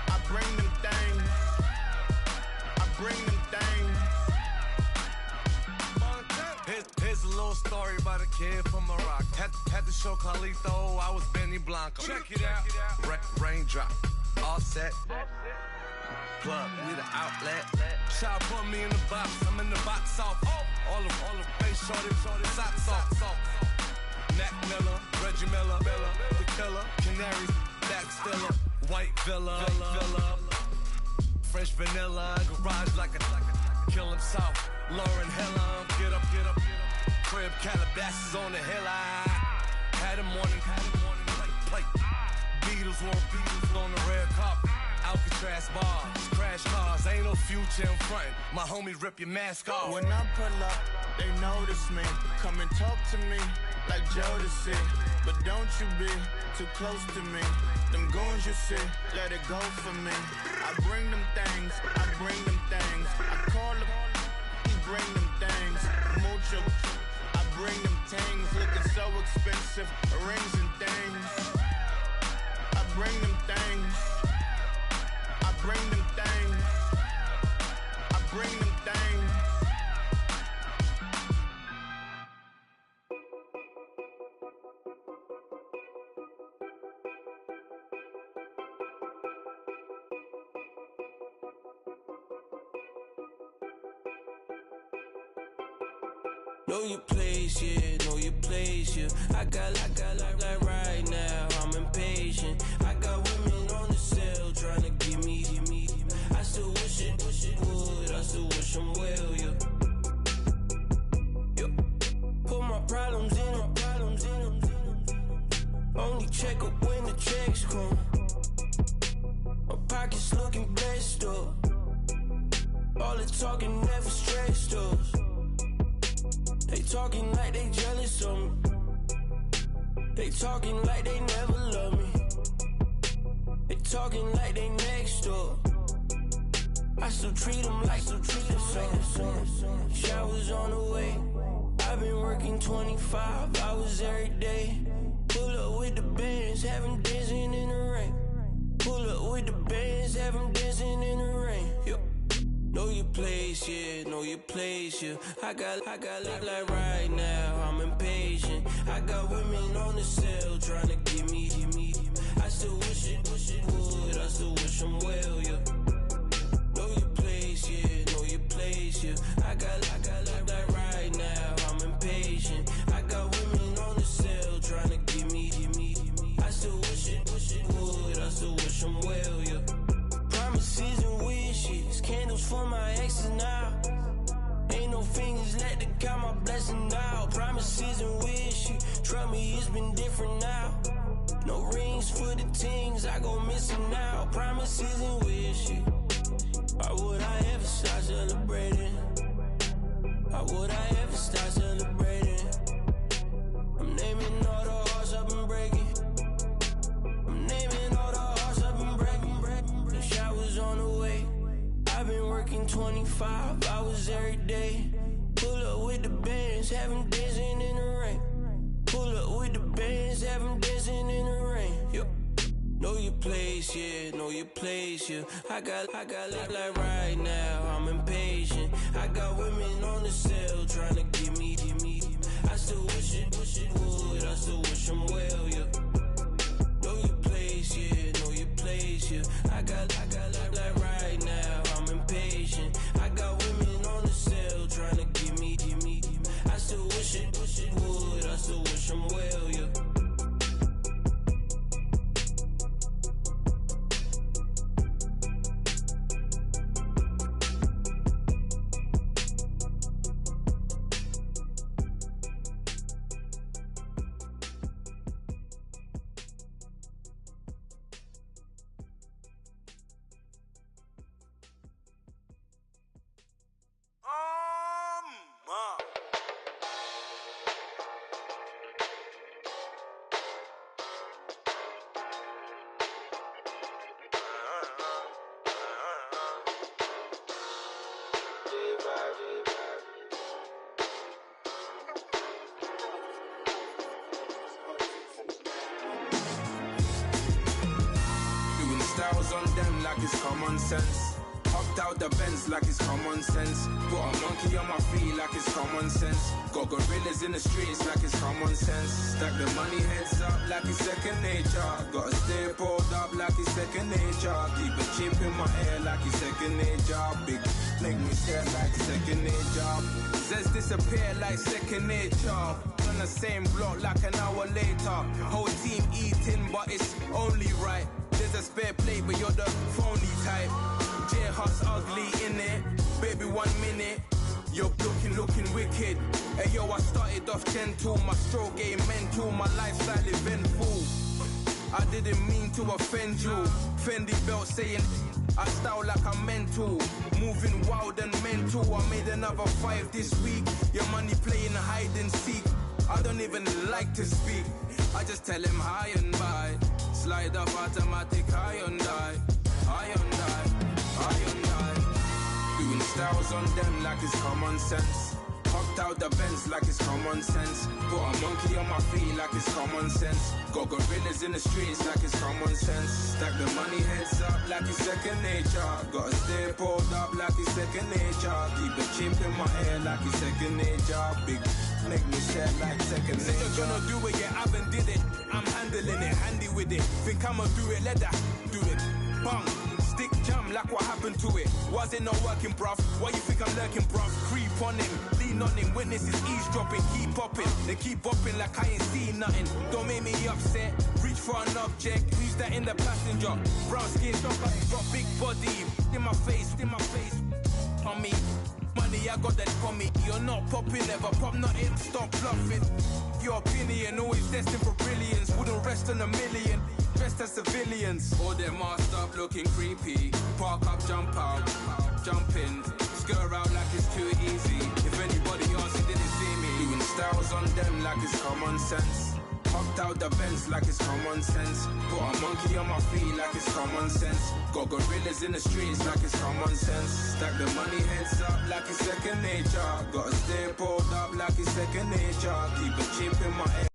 I bring them things. I bring them things. Here's a little story about a kid from Morocco. Had to show Carlito I was Benny Blanco. Check it out. Raindrop, all set. Plug, need an outlet. Try to put me in the box, I'm in the box off. All the face shorty, socks off. Mac Miller, Reggie Miller, the killer, Canaries, back stiller, white villa, French vanilla, garage like a kill him soft. Lauren Hiller, get up, crib Calabasas on the hill. I had him morning, plate. Beatles on the red carpet. Alcatraz bars, crash cars, ain't no future in front. My homies rip your mask off. When I pull up, they notice me. Come and talk to me like Jodeci. But don't you be too close to me. Them goons you see, let it go for me. I bring them things, I call them, he bring them things. Mucho, I bring them things. Looking so expensive, rings and things. I bring them things. I bring them things. I bring them things. Know your place, yeah, know your place, yeah. I got like right now, I'm impatient. I got women on the cell trying to give me. I still wish it would, I still wish them well, yeah. Put my problems in them. Only check up when the checks come. My pockets looking blessed up. All the talking never stressed us. They talking like they jealous of me. They talking like they never love me. They talking like they next door. I still treat them like so. Showers on the way. I've been working 25 hours every day. Pull up with the bands, have them dancing in the rain. Pull up with the bands, have them dancing in the rain. Yo. Know your place, yeah, know your place, yeah. I got like right now, I'm impatient. I got women on the cell trying to give me. I still wish it would, I still wish them well, yeah. Know your place, yeah, know your place, yeah. I got like right now, I'm impatient. I got women on the cell trying to give me. I still wish it would, I still wish them well, yeah. Promises and wishes, candles for my exes now. Ain't no fingers left to count my blessing now. Promises and wishes, trust me, it's been different now. No rings for the things I go missing now. Promises and wishes, why would I ever start celebrating? Why would I ever start celebrating? I'm naming all the hearts I've been breaking. I'm naming all the hearts I've been breaking. The showers on the way. I've been working 25 hours every day. Pull up with the bands, have them dancing in the rain. Pull up with the bands, have them dancing in the rain. Yo. Know your place, yeah, know your place, yeah. I got like right now, I'm impatient. I got women on the cell trying to give me. I still wish it would, I still wish them well, yeah. Know your place, yeah, know your place, yeah. I got like right now, I'm impatient. I got women on the cell trying to give me. I still wish it would, I still wish them well, yeah. Doing styles on them like it's common sense. Hopped out the Benz like it's common sense. Put a monkey on my feet like it's common sense. Got gorillas in the streets like it's common sense. Stack the money heads up like it's second nature. Gotta stay pulled up like it's second nature. Keep a chip in my hair like it's second nature. Big make me stare like second nature. Says disappear like second nature. On the same block like an hour later. Whole team eating but it's only right. There's a spare plate but you're the phony type. J-Hut's ugly in it. Baby 1 minute. You're looking wicked. Hey yo, I started off gentle. My stroke game mental. My lifestyle eventful. I didn't mean to offend you. Fendi belt saying I style like I'm mental. Moving wild and mental. I made another 5 this week. Your money playing hide and seek. I don't even like to speak. I just tell him high and by. Slide up automatic high and die. High and die. High and die. Doing styles on them like it's common sense. Hopped out the Benz like it's common sense. Put a monkey on my feet like it's common sense. Got gorillas in the streets like it's common sense. Stack the money heads up like it's second nature. Gotta stay pulled up like it's second nature. Keep a chip in my hair like it's second nature. Big make me sad like second nature. Say you're gonna do it, yeah, I haven't did it. I'm handling it, handy with it. Think I'ma do it, let that do it. Bang. Stick jam like what happened to it. Was it not working, bruv? Why you think I'm lurking, bruv? Creep on him, lean on him. Witnesses eavesdropping, keep popping. They keep bopping like I ain't seen nothing. Don't make me upset. Reach for an object. Who's that in the passenger? Brown skin, got big body. In my face, on me. Money, I got that for me. You're not popping, never pop nothing. Stop bluffing. Your opinion, always destined for brilliance. Wouldn't rest on a million. Dressed as civilians. All them masked up looking creepy. Park up, jump out, jump in. Skirt out like it's too easy. If anybody else didn't see me. Doing styles on them like it's common sense. Hopped out the Benz like it's common sense. Put a monkey on my feet like it's common sense. Got gorillas in the streets like it's common sense. Stack the money heads up like it's second nature. Gotta stay pulled up like it's second nature. Keep a chip in my head.